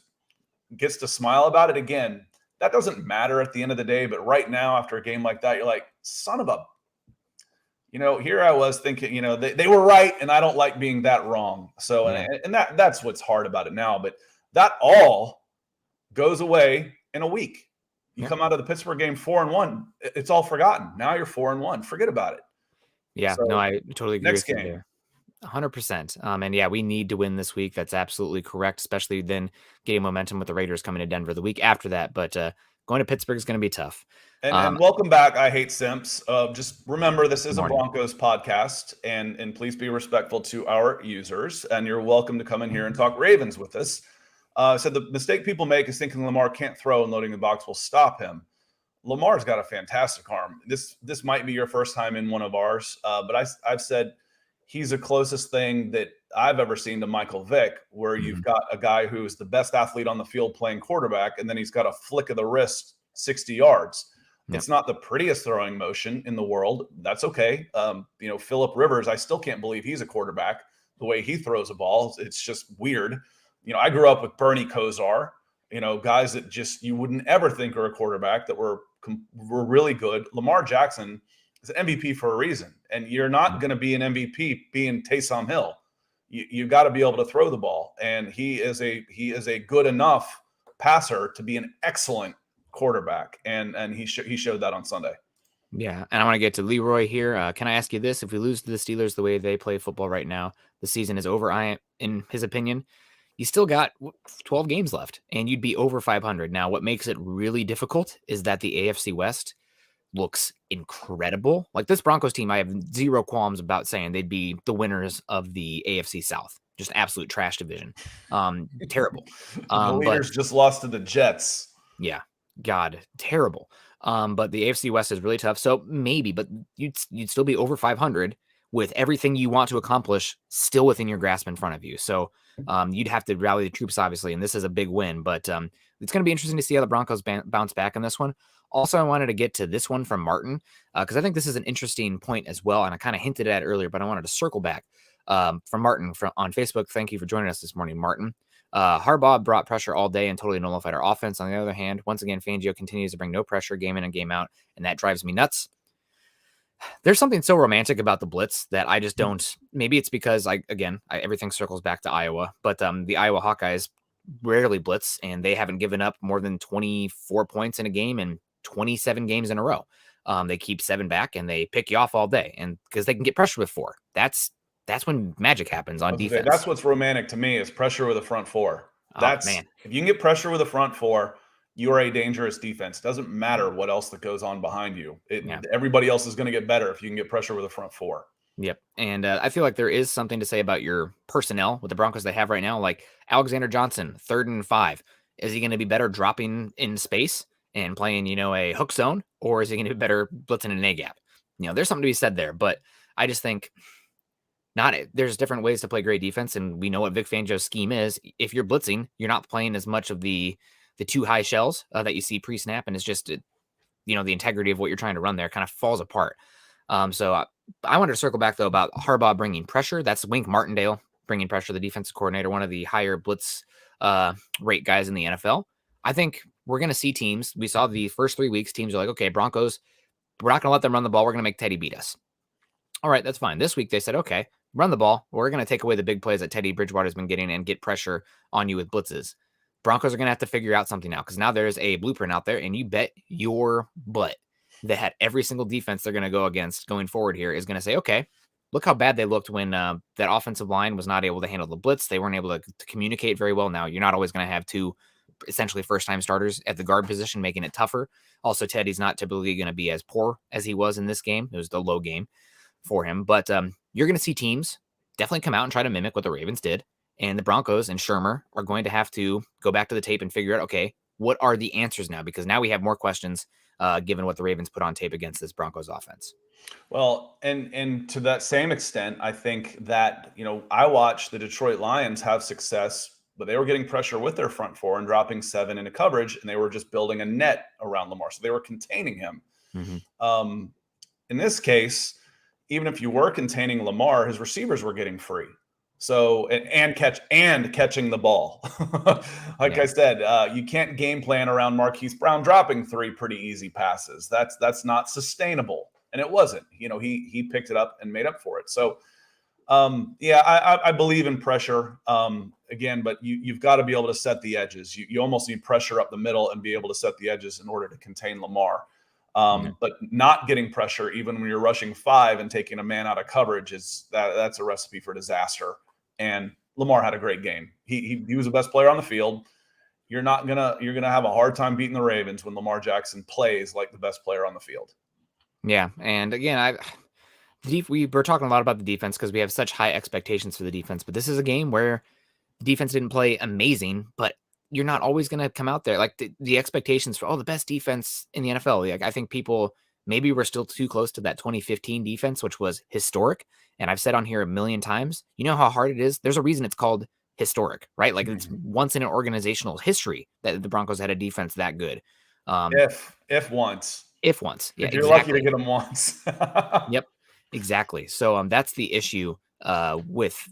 gets to smile about it again. That doesn't matter at the end of the day. But right now, after a game like that, you're like, son of a, here I was thinking, they were right. And I don't like being that wrong. So, Yeah. and that's what's hard about it now. But that all goes away in a week. You come out of the Pittsburgh game 4-1. It's all forgotten. Now you're 4-1. Forget about it. Yeah. So, no, I totally agree next with you game. there. 100%. And yeah, we need to win this week. That's absolutely correct, especially then getting momentum with the Raiders coming to Denver the week after that. But going to Pittsburgh is going to be tough. And welcome back. I hate simps. Just remember, this is a Morning. Broncos podcast, and please be respectful to our users. And you're welcome to come in here and talk Ravens with us. So the mistake people make is thinking Lamar can't throw and loading the box will stop him. Lamar's got a fantastic arm. This might be your first time in one of ours, but I've said he's the closest thing that I've ever seen to Michael Vick, where you've got a guy who's the best athlete on the field playing quarterback, and then he's got a flick of the wrist 60 yards. Yep. It's not the prettiest throwing motion in the world. That's okay. Phillip Rivers, I still can't believe he's a quarterback. The way he throws a ball, it's just weird. I grew up with Bernie Kosar, guys that just you wouldn't ever think are a quarterback that were really good. Lamar Jackson is an MVP for a reason, and you're not going to be an MVP being Taysom Hill. You got to be able to throw the ball, and he is a good enough passer to be an excellent quarterback, and he showed that on Sunday. Yeah, and I want to get to Leroy here. Can I ask you this? If we lose to the Steelers the way they play football right now, the season is over, in his opinion. You still got 12 games left, and you'd be over 500. Now, what makes it really difficult is that the AFC West looks incredible. Like this Broncos team, I have zero qualms about saying they'd be the winners of the AFC South. Just absolute trash division. Terrible. The leaders just lost to the Jets. Yeah, God, terrible. But the AFC West is really tough. So maybe, but you'd still be over 500 with everything you want to accomplish still within your grasp in front of you. So you'd have to rally the troops, obviously, and this is a big win. But it's going to be interesting to see how the Broncos bounce back on this one. Also, I wanted to get to this one from Martin because I think this is an interesting point as well, and I kind of hinted at it earlier, but I wanted to circle back from Martin on Facebook. Thank you for joining us this morning, Martin. Harbaugh brought pressure all day and totally nullified our offense. On the other hand, once again, Fangio continues to bring no pressure game in and game out, and that drives me nuts. There's something so romantic about the blitz that I just don't. Maybe it's because everything circles back to Iowa, but the Iowa Hawkeyes rarely blitz, and they haven't given up more than 24 points in a game in 27 games in a row. They keep 7 back, and they pick you off all day, and because they can get pressure with 4. That's when magic happens on defense. That's what's romantic to me is pressure with a front 4. If you can get pressure with a front 4, you are a dangerous defense. Doesn't matter what else that goes on behind you. Everybody else is going to get better if you can get pressure with a front 4. Yep. And I feel like there is something to say about your personnel with the Broncos they have right now. Like Alexander Johnson, 3rd and 5. Is he going to be better dropping in space and playing, a hook zone? Or is he going to be better blitzing in an A-gap? There's something to be said there. But I just think there's different ways to play great defense. And we know what Vic Fangio's scheme is. If you're blitzing, you're not playing as much of the 2 high shells that you see pre-snap. And it's just, the integrity of what you're trying to run there kind of falls apart. So I wanted to circle back, though, about Harbaugh bringing pressure. That's Wink Martindale bringing pressure, the defensive coordinator, one of the higher blitz rate guys in the NFL. I think we're going to see teams. We saw the first 3 weeks, teams are like, okay, Broncos, we're not going to let them run the ball. We're going to make Teddy beat us. All right, that's fine. This week they said, okay, run the ball. We're going to take away the big plays that Teddy Bridgewater has been getting and get pressure on you with blitzes. Broncos are going to have to figure out something now because now there's a blueprint out there, and you bet your butt that every single defense they're going to go against going forward here is going to say, okay, look how bad they looked when that offensive line was not able to handle the blitz. They weren't able to communicate very well. Now, you're not always going to have 2 essentially first-time starters at the guard position, making it tougher. Also, Teddy's not typically going to be as poor as he was in this game. It was the low game for him. But you're going to see teams definitely come out and try to mimic what the Ravens did And the Broncos and Shermer are going to have to go back to the tape and figure out, okay, what are the answers now? Because now we have more questions given what the Ravens put on tape against this Broncos offense. Well, and to that same extent, I think that, I watched the Detroit Lions have success, but they were getting pressure with their front four and dropping 7 into coverage, and they were just building a net around Lamar. So they were containing him. Mm-hmm. In this case, even if you were containing Lamar, his receivers were getting free. So and catching the ball. I said, you can't game plan around Marquise Brown dropping 3 pretty easy passes. That's not sustainable. And it wasn't. He picked it up and made up for it. So I believe in pressure again, but you've got to be able to set the edges. You almost need pressure up the middle and be able to set the edges in order to contain Lamar. But not getting pressure, even when you're rushing 5 and taking a man out of coverage, that's a recipe for disaster. And Lamar had a great game. He was the best player on the field. You're gonna have a hard time beating the Ravens when Lamar Jackson plays like the best player on the field. Yeah, and again, we're talking a lot about the defense because we have such high expectations for the defense. But this is a game where the defense didn't play amazing, but you're not always going to come out there like the expectations for the best defense in the NFL. Like I think people maybe we're still too close to that 2015 defense, which was historic. And I've said on here a million times, you know how hard it is. There's a reason it's called historic, right? Like it's once in an organizational history that the Broncos had a defense that good. If once, yeah, you're lucky to get them once. Yep, exactly. So that's the issue with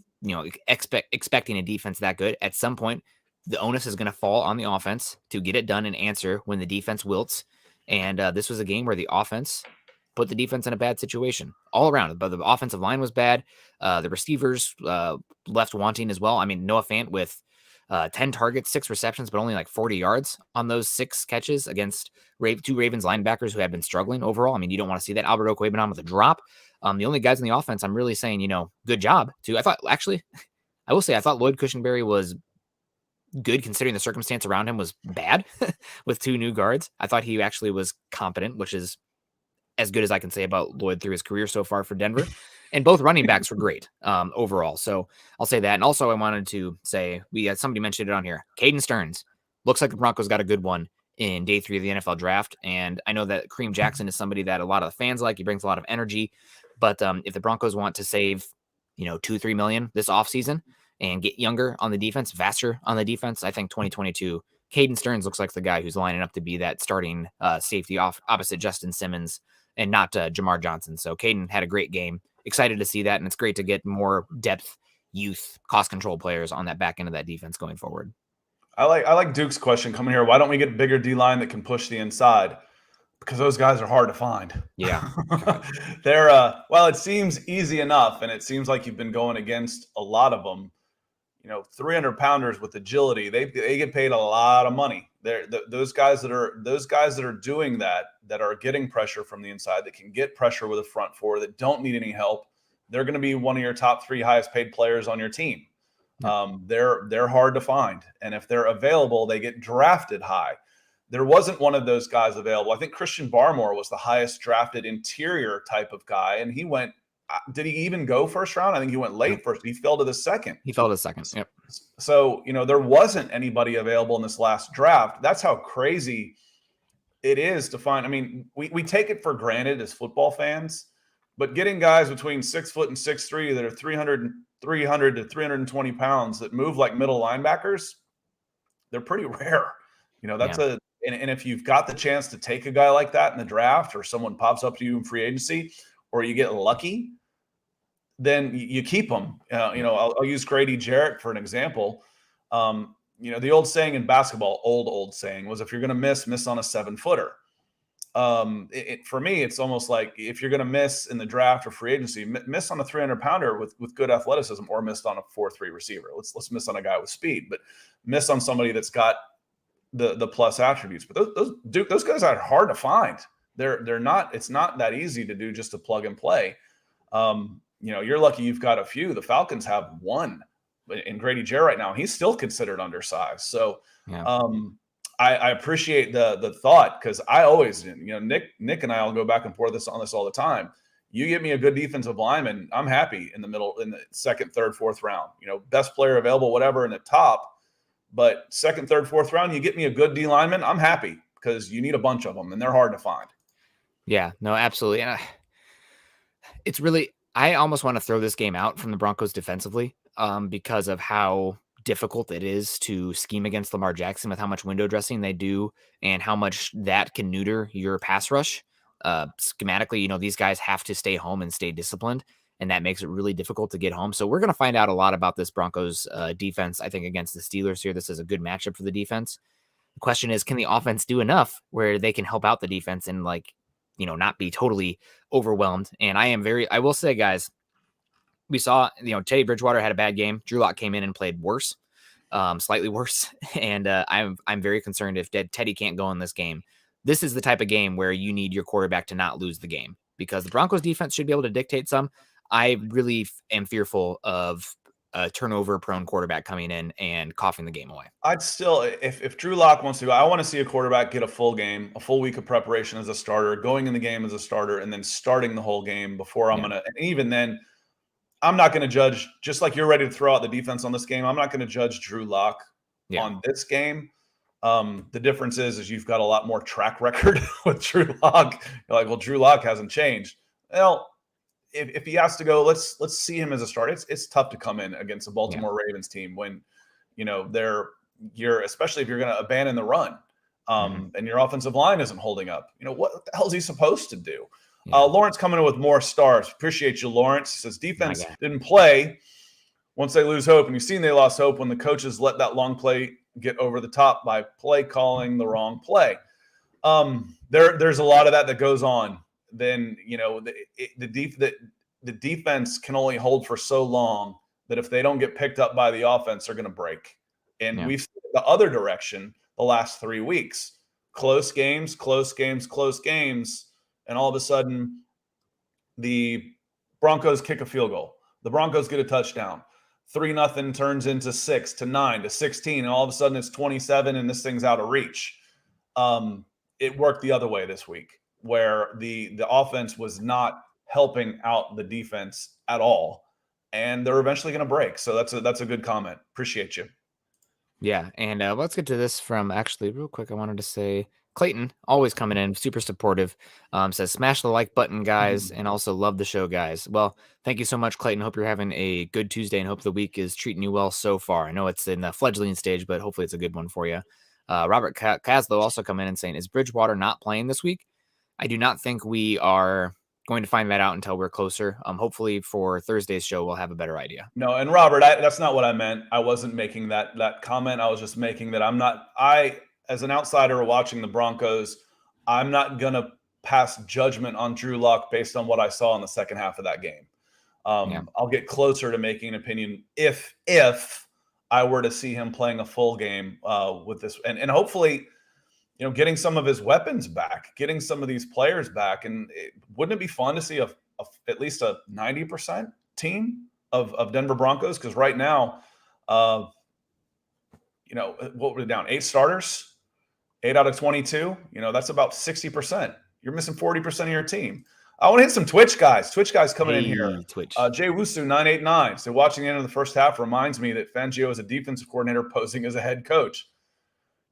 expecting a defense that good. At some point, the onus is going to fall on the offense to get it done and answer when the defense wilts. And this was a game where the offense put the defense in a bad situation all around. But the offensive line was bad. The receivers left wanting as well. I mean, Noah Fant with 10 targets, 6 receptions, but only like 40 yards on those 6 catches against 2 Ravens linebackers who had been struggling overall. I mean, you don't want to see that. Albert Okwuegbunam with a drop. The only guys in the offense, I'm really saying, good job too. I will say, I thought Lloyd Cushingberry was good considering the circumstance around him was bad with 2 new guards. I thought he actually was competent, which is as good as I can say about Lloyd through his career so far for Denver. And both running backs were great overall. So I'll say that. And also I wanted to say, somebody mentioned it on here. Caden Stearns looks like the Broncos got a good one in day 3 of the NFL draft. And I know that Kareem Jackson is somebody that a lot of the fans like. He brings a lot of energy. But if the Broncos want to save, $2-3 million this offseason and get younger on the defense, faster on the defense, I think 2022, Caden Stearns looks like the guy who's lining up to be that starting safety opposite Justin Simmons and not Jamar Johnson. So Caden had a great game. Excited to see that, and it's great to get more depth, youth, cost control players on that back end of that defense going forward. I like Duke's question coming here. Why don't we get a bigger D-line that can push the inside? Because those guys are hard to find. Yeah. They're it seems easy enough, and it seems like you've been going against a lot of them. 300-pounders with agility, they get paid a lot of money. Those guys that are doing that are getting pressure from the inside, that can get pressure with a front four, that don't need any help. They're going to be one of your top 3 highest paid players on your team. They're hard to find, and if they're available, they get drafted high. There wasn't one of those guys available. I think Christian Barmore was the highest drafted interior type of guy, and he went. Did he even go first round? I think he went late first. He fell to the second. Yep. So, there wasn't anybody available in this last draft. That's how crazy it is to find. I mean, we take it for granted as football fans, but getting guys between 6 foot and 6'3" that are 300 to 320 pounds that move like middle linebackers, they're pretty rare. And if you've got the chance to take a guy like that in the draft, or someone pops up to you in free agency, or you get lucky, then you keep them. I'll use Grady Jarrett for an example. The old saying in basketball, old saying, was if you're going to miss on a 7-footer. For me, it's almost like if you're going to miss in the draft or free agency, miss on a 300-pounder with good athleticism, or missed on a 4-3 receiver. Let's miss on a guy with speed, but miss on somebody that's got the plus attributes. But those guys are hard to find. They're not. It's not that easy to do just a plug and play. You're lucky you've got a few. The Falcons have one in Grady Jarrett right now. He's still considered undersized. So I appreciate the thought, because I always, Nick and I all go back and forth on this all the time. You get me a good defensive lineman, I'm happy in the second, third, fourth round. Best player available, whatever, in the top. But second, third, fourth round, you get me a good D lineman, I'm happy, because you need a bunch of them, and they're hard to find. Yeah, no, absolutely. And it's really, I almost want to throw this game out from the Broncos defensively because of how difficult it is to scheme against Lamar Jackson with how much window dressing they do and how much that can neuter your pass rush. Schematically, these guys have to stay home and stay disciplined, and that makes it really difficult to get home. So we're going to find out a lot about this Broncos defense, I think, against the Steelers here. This is a good matchup for the defense. The question is, can the offense do enough where they can help out the defense and not be totally overwhelmed? And I will say, guys, we saw, Teddy Bridgewater had a bad game. Drew Lock came in and played worse, slightly worse. And I'm very concerned if Teddy can't go in this game. This is the type of game where you need your quarterback to not lose the game, because the Broncos defense should be able to dictate some. I really am fearful of a turnover-prone quarterback coming in and coughing the game away. I'd still, if Drew Lock wants to go, I want to see a quarterback get a full game, a full week of preparation as a starter, going in the game as a starter, and then starting the whole game before I'm going to, and even then, I'm not going to judge, just like you're ready to throw out the defense on this game, I'm not going to judge Drew Lock on this game. The difference is you've got a lot more track record with Drew Lock. You're like, well, Drew Lock hasn't changed. Well, if he has to go, let's see him as a starter. It's tough to come in against the Baltimore Ravens team when, especially if you're going to abandon the run, and your offensive line isn't holding up. What the hell is he supposed to do? Lawrence coming in with more stars. Appreciate you, Lawrence. He says defense didn't play once they lose hope. And you've seen they lost hope when the coaches let that long play get over the top by play calling the wrong play. There's a lot of that goes on. Then, the defense can only hold for so long that if they don't get picked up by the offense, they're going to break. And we've seen the other direction the last 3 weeks. Close games, and all of a sudden the Broncos kick a field goal. The Broncos get a touchdown. 3-0 turns into 6 to 9 to 16, and all of a sudden it's 27 and this thing's out of reach. It worked the other way this week, where the offense was not helping out the defense at all, and they're eventually going to break. So that's a good comment. Appreciate you. Yeah, and let's get to this from, actually, real quick, I wanted to say, Clayton, always coming in, super supportive, says, smash the like button, guys, and also love the show, guys. Well, thank you so much, Clayton. Hope you're having a good Tuesday and hope the week is treating you well so far. I know it's in the fledgling stage, but hopefully it's a good one for you. Robert Caslow also coming in and saying, is Bridgewater not playing this week? I do not think we are going to find that out until we're closer. Hopefully for Thursday's show, we'll have a better idea. No, and Robert, that's not what I meant. I wasn't making that comment. I was just making that as an outsider watching the Broncos, I'm not going to pass judgment on Drew Lock based on what I saw in the second half of that game. I'll get closer to making an opinion if I were to see him playing a full game with this, and hopefully, getting some of his weapons back, getting some of these players back. And wouldn't it be fun to see at least a 90% team of Denver Broncos? Because right now, what were we down? 8 starters, 8 out of 22. That's about 60%. You're missing 40% of your team. I want to hit some Twitch guys. Twitch guys coming in here. Twitch. Jay Wusu 989. So watching the end of the first half reminds me that Fangio is a defensive coordinator posing as a head coach.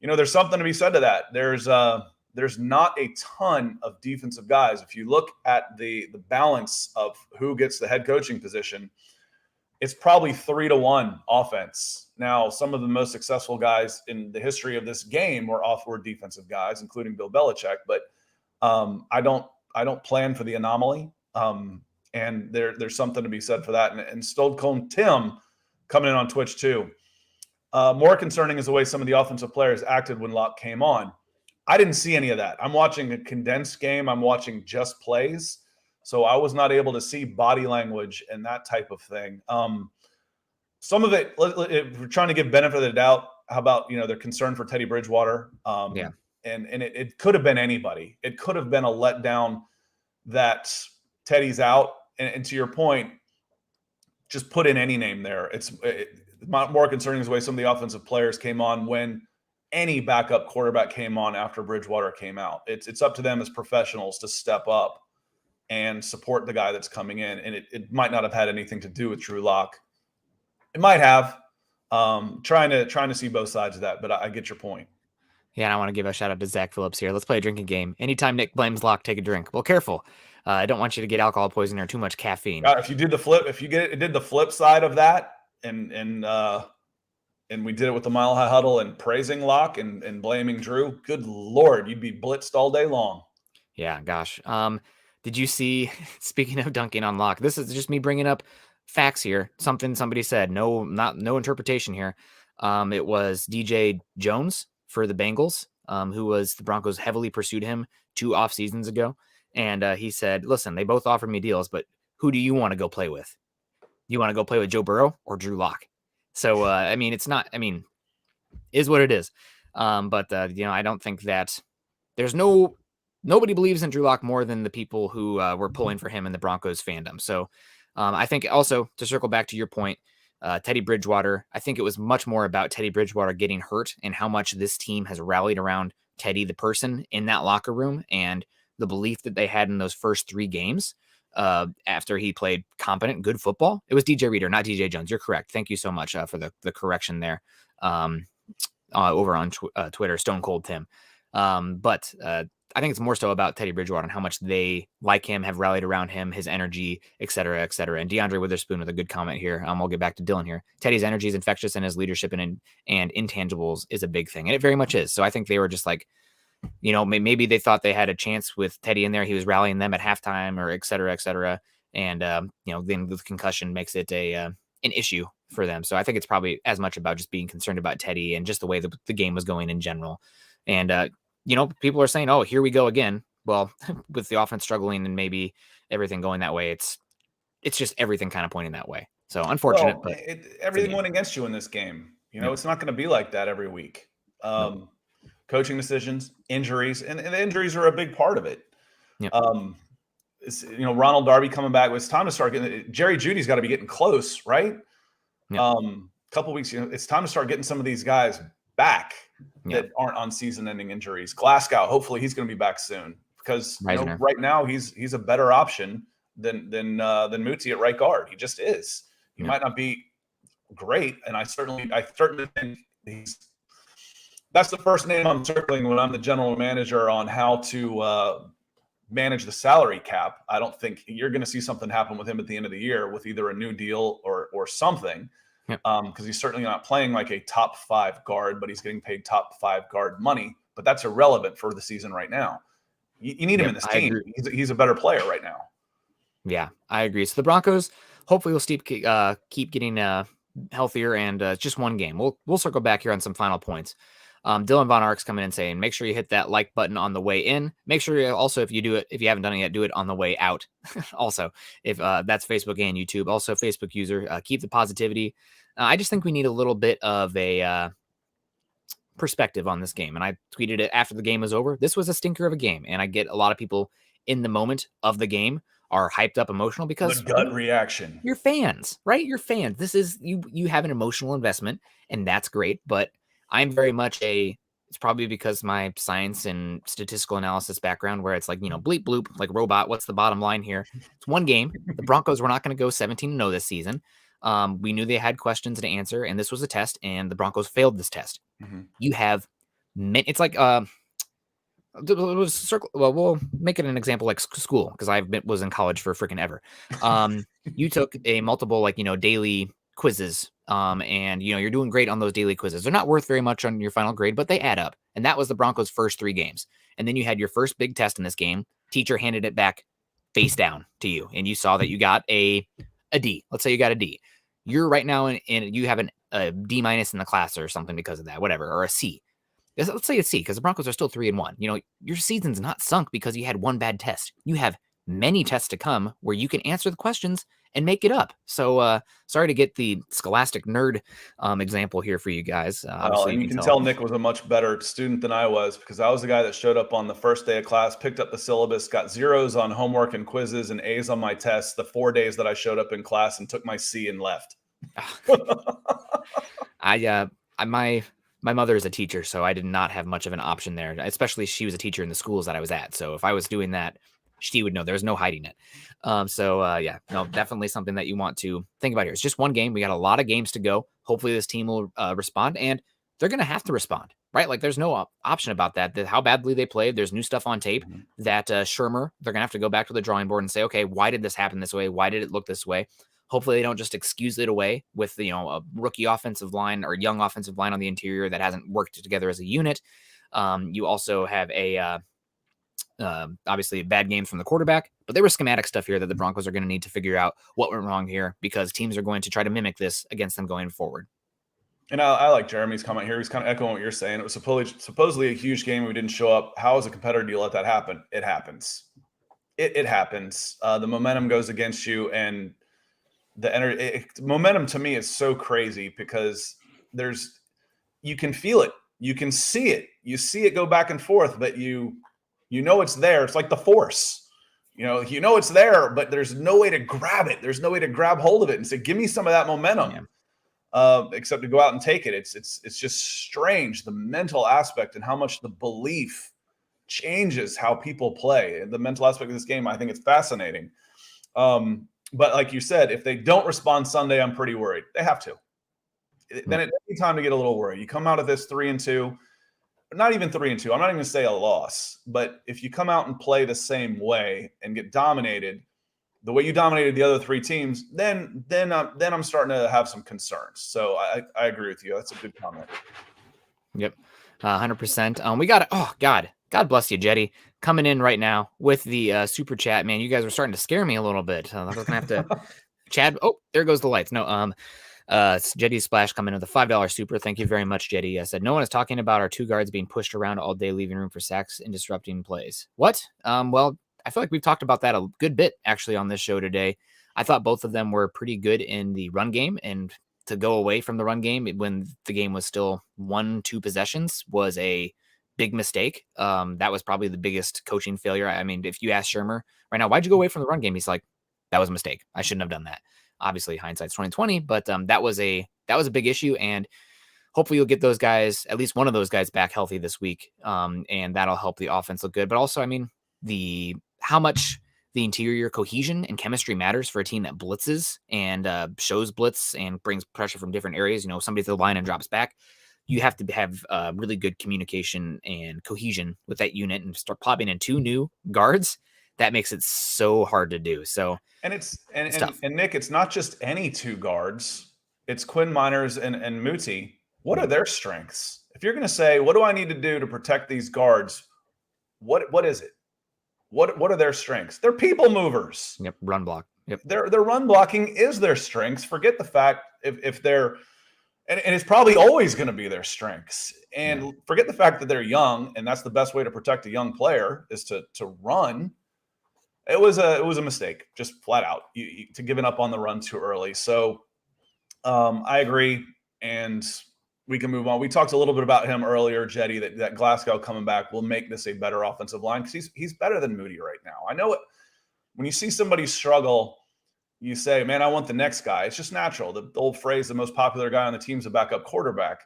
There's something to be said to that. There's not a ton of defensive guys. If you look at the balance of who gets the head coaching position, it's probably 3-1 offense. Now, some of the most successful guys in the history of this game were defensive guys, including Bill Belichick. But I don't plan for the anomaly. And there's something to be said for that. And Stoldcombe Tim coming in on Twitch too. More concerning is the way some of the offensive players acted when Locke came on. I didn't see any of that. I'm watching a condensed game. I'm watching just plays. So I was not able to see body language and that type of thing. Some of it, if we're trying to give benefit of the doubt, how about, their concern for Teddy Bridgewater? And it could have been anybody. It could have been a letdown that Teddy's out. And to your point, just put in any name there. More concerning is the way some of the offensive players came on when any backup quarterback came on after Bridgewater came out. It's up to them as professionals to step up and support the guy that's coming in. And it might not have had anything to do with Drew Lock. It might have. Trying to see both sides of that, but I get your point. Yeah, and I want to give a shout out to Zach Phillips here. Let's play a drinking game. Anytime Nick blames Locke, take a drink. Well, careful. I don't want you to get alcohol poisoning or too much caffeine. If you did the flip, did the flip side of that, and we did it with the Mile High Huddle and praising Locke and blaming Drew, good Lord, you'd be blitzed all day long. Yeah, gosh. Did you see, speaking of dunking on Locke, this is just me bringing up facts here. Something somebody said, no interpretation here. It was DJ Jones for the Bengals, who was the Broncos heavily pursued him 2 off seasons ago. And he said, listen, they both offered me deals, but who do you want to go play with? You want to go play with Joe Burrow or Drew Lock? So, it's not, is what it is. But I don't think that there's nobody believes in Drew Lock more than the people who were pulling for him in the Broncos fandom. So I think also to circle back to your point, Teddy Bridgewater, I think it was much more about Teddy Bridgewater getting hurt and how much this team has rallied around Teddy, the person in that locker room, and the belief that they had in those first 3 games after he played competent, good football. It was DJ Reader, not DJ Jones. You're correct. Thank you so much for the correction there over on Twitter, Stone Cold Tim. But I think it's more so about Teddy Bridgewater and how much they like him, have rallied around him, his energy, et cetera, et cetera. And DeAndre Witherspoon with a good comment here. I'll get back to Dylan here. Teddy's energy is infectious and his leadership and intangibles is a big thing. And it very much is. So I think they were just like, maybe they thought they had a chance with Teddy in there. He was rallying them at halftime or et cetera, et cetera. And, then the concussion makes it an issue for them. So I think it's probably as much about just being concerned about Teddy and just the way the game was going in general. And, people are saying, oh, here we go again. Well, with the offense struggling and maybe everything going that way, it's just everything kind of pointing that way. So unfortunate, but everything went against you in this game. It's not going to be like that every week. Coaching decisions, injuries, and the injuries are a big part of it. Yep. Ronald Darby coming back. It's time to start getting Jerry Jeudy's got to be getting close, right? Yep. Couple weeks, it's time to start getting some of these guys back that aren't on season-ending injuries. Glasgow, hopefully he's going to be back soon because right now he's a better option than Muti at right guard. He just is. He might not be great, and I certainly think that's the first name I'm circling when I'm the general manager on how to manage the salary cap. I don't think you're going to see something happen with him at the end of the year with either a new deal or something. Because he's certainly not playing like a top 5 guard, but he's getting paid top 5 guard money. But that's irrelevant for the season right now. You need him in this team. He's a better player right now. Yeah, I agree. So the Broncos hopefully will keep getting healthier, and just one game. We'll circle back here on some final points. Dylan Von Ark's coming in saying, make sure you hit that like button on the way in. Make sure you also, if you haven't done it yet, do it on the way out. Also, if that's Facebook and YouTube. Also, Facebook user, keep the positivity. I just think we need a little bit of a perspective on this game. And I tweeted it after the game was over. This was a stinker of a game. And I get a lot of people in the moment of the game are hyped up emotional because the gut reaction. You're fans, right? You're fans. This is you have an emotional investment, and that's great. But I'm very much it's probably because my science and statistical analysis background where it's like, bleep bloop, like robot. What's the bottom line here? It's one game. The Broncos were not going to go 17-0 this season. We knew they had questions to answer, and this was a test, and the Broncos failed this test. Mm-hmm. You have it's like we'll make it an example like school because was in college for freaking ever. You took a multiple daily quizzes, and you're doing great on those daily quizzes. They're not worth very much on your final grade, but they add up. And that was the Broncos' first 3 games. And then you had your first big test in this game. Teacher handed it back face down to you, and you saw that you got a D. Let's say you got a D. You're right now in you have a D- in the class or something because of that, whatever, or a C. Let's say a C because the Broncos are still 3-1. Your season's not sunk because you had one bad test. You have many tests to come where you can answer the questions and make it up. So sorry to get the scholastic nerd example here for you guys. And you can tell Nick was a much better student than I was because I was the guy that showed up on the first day of class, picked up the syllabus, got 0s on homework and quizzes and A's on my tests the 4 days that I showed up in class and took my C and left. My mother is a teacher, so I did not have much of an option there, especially she was a teacher in the schools that I was at. So if I was doing that, she would know. There's no hiding it. Yeah, no, definitely something that you want to think about here. It's just one game. We got a lot of games to go. Hopefully this team will respond, and they're going to have to respond, right? Like there's no option about that. How badly they played. There's new stuff on tape that Shermer, they're going to have to go back to the drawing board and say, okay, why did this happen this way? Why did it look this way? Hopefully they don't just excuse it away with, a rookie offensive line or young offensive line on the interior that hasn't worked together as a unit. You also have obviously bad games from the quarterback, but there was schematic stuff here that the Broncos are going to need to figure out what went wrong here, because teams are going to try to mimic this against them going forward. And I like Jeremy's comment here. He's kind of echoing what you're saying. It was supposedly a huge game. We didn't show up. How as a competitor do you let that happen? It happens. It happens. The momentum goes against you, and the momentum to me is so crazy because you can feel it. You can see it. You see it go back and forth, but you know it's there. It's like the force. It's there, but there's no way to grab it. There's no way to grab hold of it and say, give me some of that momentum, except to go out and take it. It's just strange, the mental aspect and how much the belief changes how people play. And the mental aspect of this game, I think it's fascinating. But like you said, if they don't respond Sunday, I'm pretty worried. They have to. Then it's time to get a little worried. You come out of this 3-2, not even 3-2. I'm not even going to say a loss, but if you come out and play the same way and get dominated, the way you dominated the other three teams, then I'm starting to have some concerns. So I agree with you. That's a good comment. Yep, 100%. We got it. Oh God bless you, Jetty, coming in right now with the super chat. Man, you guys are starting to scare me a little bit. I was gonna have to. Chad. Oh, there goes the lights. No, it's Jetty Splash coming in with a $5 super. Thank you very much, Jetty. I said no one is talking about our two guards being pushed around all day, leaving room for sacks and disrupting plays. What? Well, I feel like we've talked about that a good bit actually on this show today. I thought both of them were pretty good in the run game, and to go away from the run game when the game was still 1-2 possessions was a big mistake. That was probably the biggest coaching failure. I mean, if you ask Shermer right now, why'd you go away from the run game? He's like, that was a mistake. I shouldn't have done that. Obviously hindsight's 2020, but that was a big issue, and hopefully you'll get those guys, at least one of those guys, back healthy this week. And that'll help the offense look good. But also, I mean, how much the interior cohesion and chemistry matters for a team that blitzes and shows blitz and brings pressure from different areas. Somebody to the line and drops back. You have to have really good communication and cohesion with that unit, and start popping in two new guards. That makes it so hard to do. So, and Nick, it's not just any two guards. It's Quinn Miners and Muti. What are their strengths? If you're going to say, what do I need to do to protect these guards? What is it? What are their strengths? They're people movers. Yep. Run block. Yep. Their run blocking is their strengths. Forget the fact if they're, and it's probably always going to be their strengths. And forget the fact that they're young, and that's the best way to protect a young player is to run. It was a mistake, just flat out, to giving up on the run too early. So I agree, and we can move on. We talked a little bit about him earlier, Jetty, that Glasgow coming back will make this a better offensive line because he's better than Moody right now. I know it. When you see somebody struggle, you say, man, I want the next guy. It's just natural. The old phrase, the most popular guy on the team is a backup quarterback.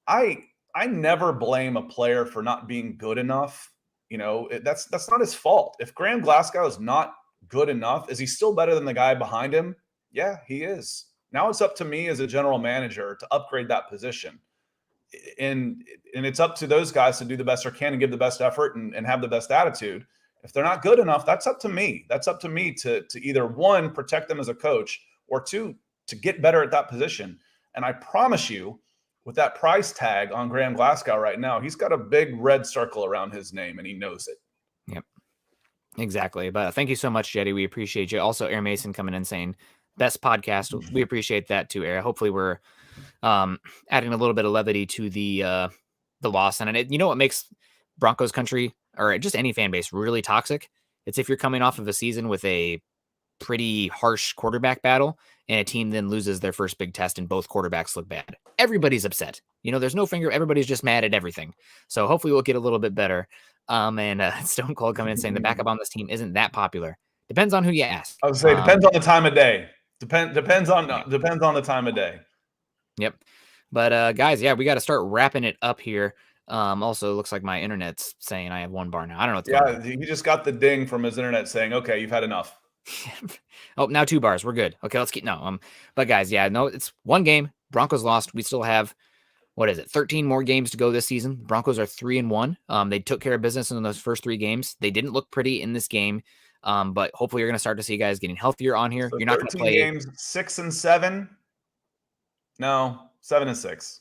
I never blame a player for not being good enough. That's not his fault. If Graham Glasgow is not good enough, is he still better than the guy behind him? Yeah, he is. Now it's up to me as a general manager to upgrade that position. And it's up to those guys to do the best they can and give the best effort and have the best attitude. If they're not good enough, that's up to me. That's up to me to either, one, protect them as a coach, or two, to get better at that position. And I promise you, with that price tag on Graham Glasgow right now, he's got a big red circle around his name, and he knows it. Yep, exactly. But thank you so much, Jetty. We appreciate you. Also, Air Mason coming in saying, best podcast. We appreciate that too, Air. Hopefully we're adding a little bit of levity to the loss. And what makes Broncos country, or just any fan base, really toxic? It's if you're coming off of a season with a pretty harsh quarterback battle, and a team then loses their first big test and both quarterbacks look bad. Everybody's upset. There's no finger. Everybody's just mad at everything. So hopefully we'll get a little bit better. And Stone Cold coming in saying the backup on this team isn't that popular. Depends on who you ask. I would say depends on the time of day. Depends on the time of day. Yep. But guys, we got to start wrapping it up here. Also, looks like my internet's saying I have one bar now. I don't know what's Yeah, going he just got the ding from his internet saying, "Okay, you've had enough." on. Oh, now 2 bars. We're good. Okay, let's keep but guys, yeah, no, it's one game. Broncos lost. We still have, what is it, 13 more games to go this season. The Broncos are 3-1. They took care of business in those first 3 games. They didn't look pretty in this game. But hopefully you're going to start to see guys getting healthier on here. So You're not going to 13 play. games, 6-7. No, 7-6.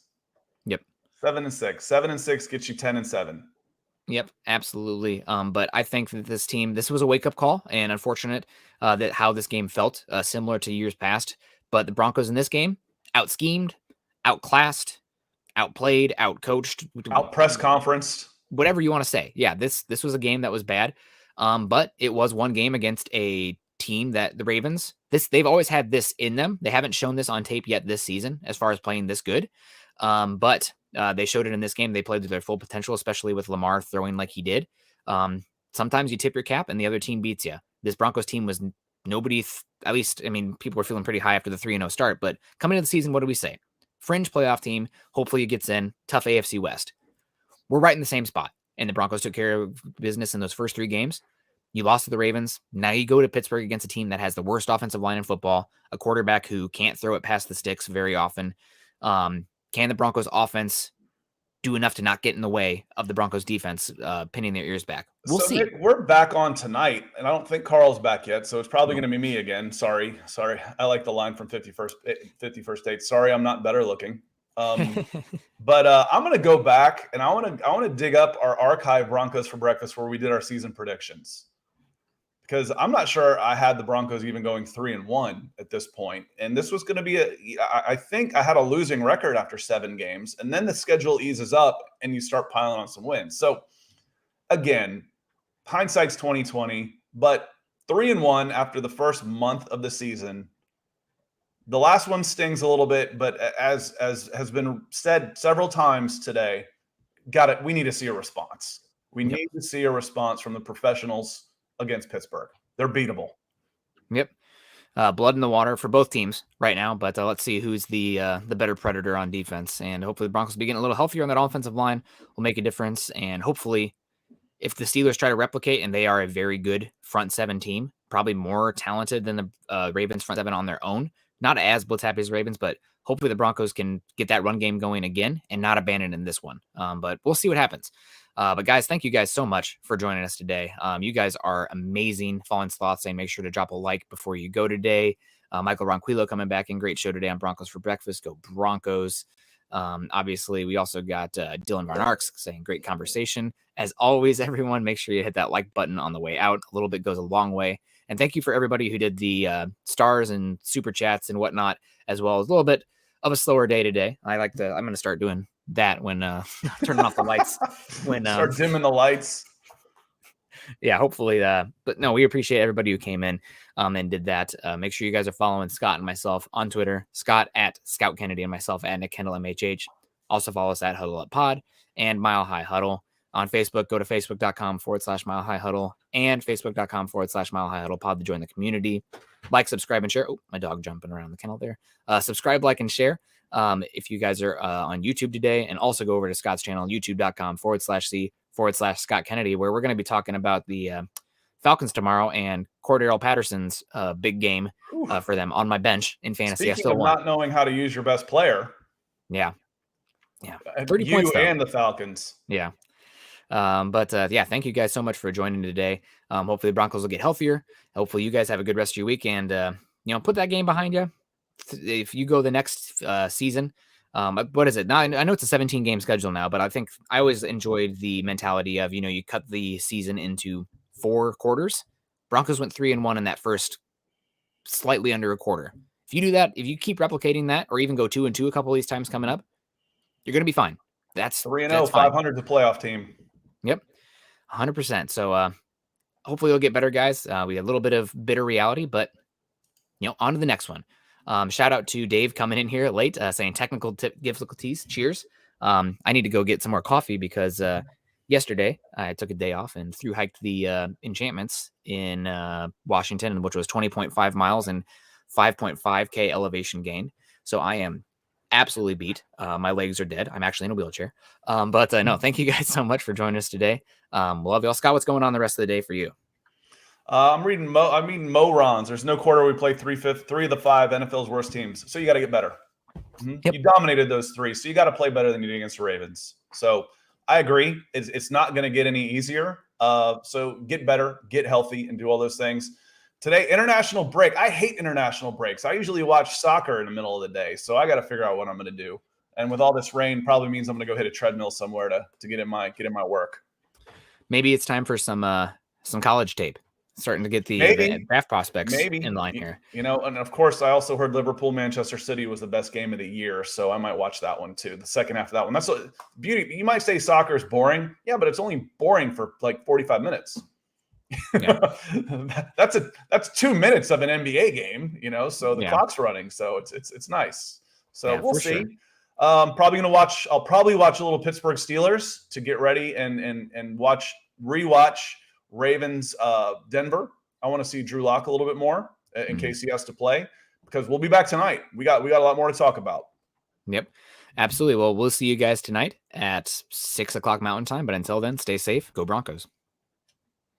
Yep. 7-6. 7-6 gets you 10-7. Yep, absolutely. But I think that this was a wake-up call, and unfortunate that how this game felt, similar to years past. But the Broncos in this game, out-schemed, outclassed, outplayed, outcoached, Out press conference. whatever you want to say. Yeah, this was a game that was bad. But it was one game against a team that the Ravens, they've always had this in them. They haven't shown this on tape yet this season as far as playing this good. But they showed it in this game. They played to their full potential, especially with Lamar throwing like he did. Sometimes you tip your cap and the other team beats you. This Broncos team was nobody, at least, I mean, people were feeling pretty high after the 3-0 start. But coming into the season, what do we say? Fringe playoff team. Hopefully it gets in. Tough AFC West. We're right in the same spot. And the Broncos took care of business in those first 3 games. You lost to the Ravens. Now you go to Pittsburgh against a team that has the worst offensive line in football, a quarterback who can't throw it past the sticks very often. Can the Broncos offense do enough to not get in the way of the Broncos defense pinning their ears back? We'll see. Nick, we're back on tonight, and I don't think Carl's back yet, so it's probably going to be me again. Sorry. I like the line from 51st Date. Sorry, I'm not better looking. But I'm going to go back, and I want to dig up our archive Broncos for Breakfast where we did our season predictions. Because I'm not sure I had the Broncos even going 3-1 at this point. And this was going to be I think I had a losing record after 7 games. And then the schedule eases up and you start piling on some wins. So again, hindsight's 2020, but 3-1 after the first month of the season. The last one stings a little bit, but as has been said several times today, we need to see a response. We need to see a response from the professionals against Pittsburgh. They're beatable. Yep. Blood in the water for both teams right now, but let's see who's the better predator on defense. And hopefully the Broncos will be getting a little healthier on that offensive line, will make a difference. And hopefully if the Steelers try to replicate, and they are a very good front 7 team, probably more talented than the Ravens front 7 on their own, not as blitz happy as Ravens, but hopefully the Broncos can get that run game going again and not abandon in this one. But we'll see what happens. But guys, thank you guys so much for joining us today. You guys are amazing. Fallen Sloth saying make sure to drop a like before you go today. Michael Ronquillo coming back in. Great show today on Broncos for Breakfast. Go Broncos. Obviously, we also got Dylan Van Arks saying great conversation. As always, everyone, make sure you hit that like button on the way out. A little bit goes a long way. And thank you for everybody who did the stars and super chats and whatnot, as well as a little bit of a slower day today. I'm going to start doing that when turning off the lights, when start dimming the lights. Yeah, hopefully. But no, we appreciate everybody who came in and did that. Make sure you guys are following Scott and myself on Twitter, Scott at Scout Kennedy and myself at Nick Kendell MHH. Also follow us at Huddle Up Pod and Mile High Huddle. On Facebook, go to facebook.com/Mile High Huddle and facebook.com/Mile High Huddle pod to join the community. Like, subscribe, and share. Oh, my dog jumping around the kennel there. Subscribe, like, and share. If you guys are on YouTube today, and also go over to Scott's channel, youtube.com/C/Scott Kennedy, where we're going to be talking about the Falcons tomorrow and Cordero Patterson's big game for them on my bench in fantasy. Speaking of not knowing how to use your best player. Yeah. 30 points though. And the Falcons. Yeah. Thank you guys so much for joining today. Hopefully the Broncos will get healthier. Hopefully you guys have a good rest of your week and, put that game behind you. If you go the next season, what is it? Now, I know it's a 17 game schedule now, but I think I always enjoyed the mentality of, you cut the season into 4 quarters. Broncos went 3-1 in that first slightly under a quarter. If you do that, if you keep replicating that, or even go 2-2 a couple of these times coming up, you're going to be fine. That's 3-0, 500 the playoff team. Yep. 100%. So, hopefully you'll get better, guys. We had a little bit of bitter reality, but on to the next one. Shout out to Dave coming in here late, saying technical difficulties. Cheers. I need to go get some more coffee because yesterday I took a day off and through hiked the enchantments in Washington, which was 20.5 miles and 5.5K elevation gain. So I am absolutely beat. My legs are dead. I'm actually in a wheelchair. But no, thank you guys so much for joining us today. Love y'all. Scott, what's going on the rest of the day for you? I'm reading Morons. There's no quarter we play three of the 5 NFL's worst teams. So you got to get better. Yep. You dominated those 3. So you got to play better than you did against the Ravens. So I agree. It's not going to get any easier. So get better, get healthy, and do all those things. Today, international break. I hate international breaks. I usually watch soccer in the middle of the day. So I got to figure out what I'm going to do. And with all this rain, probably means I'm going to go hit a treadmill somewhere to get in my work. Maybe it's time for some college tape. Starting to get the draft prospects in line here. And of course, I also heard Liverpool-Manchester City was the best game of the year, so I might watch that one too. The second half of that one. That's what beauty. You might say soccer is boring. Yeah, but it's only boring for like 45 minutes. Yeah. that's 2 minutes of an NBA game, so the clock's running. So it's nice. So we'll see. Sure. I'll probably watch a little Pittsburgh Steelers to get ready and rewatch Ravens, Denver. I want to see Drew Lock a little bit more in case he has to play, because we'll be back tonight. We got a lot more to talk about. Yep, absolutely. Well, we'll see you guys tonight at 6 o'clock Mountain Time. But until then, stay safe. Go Broncos.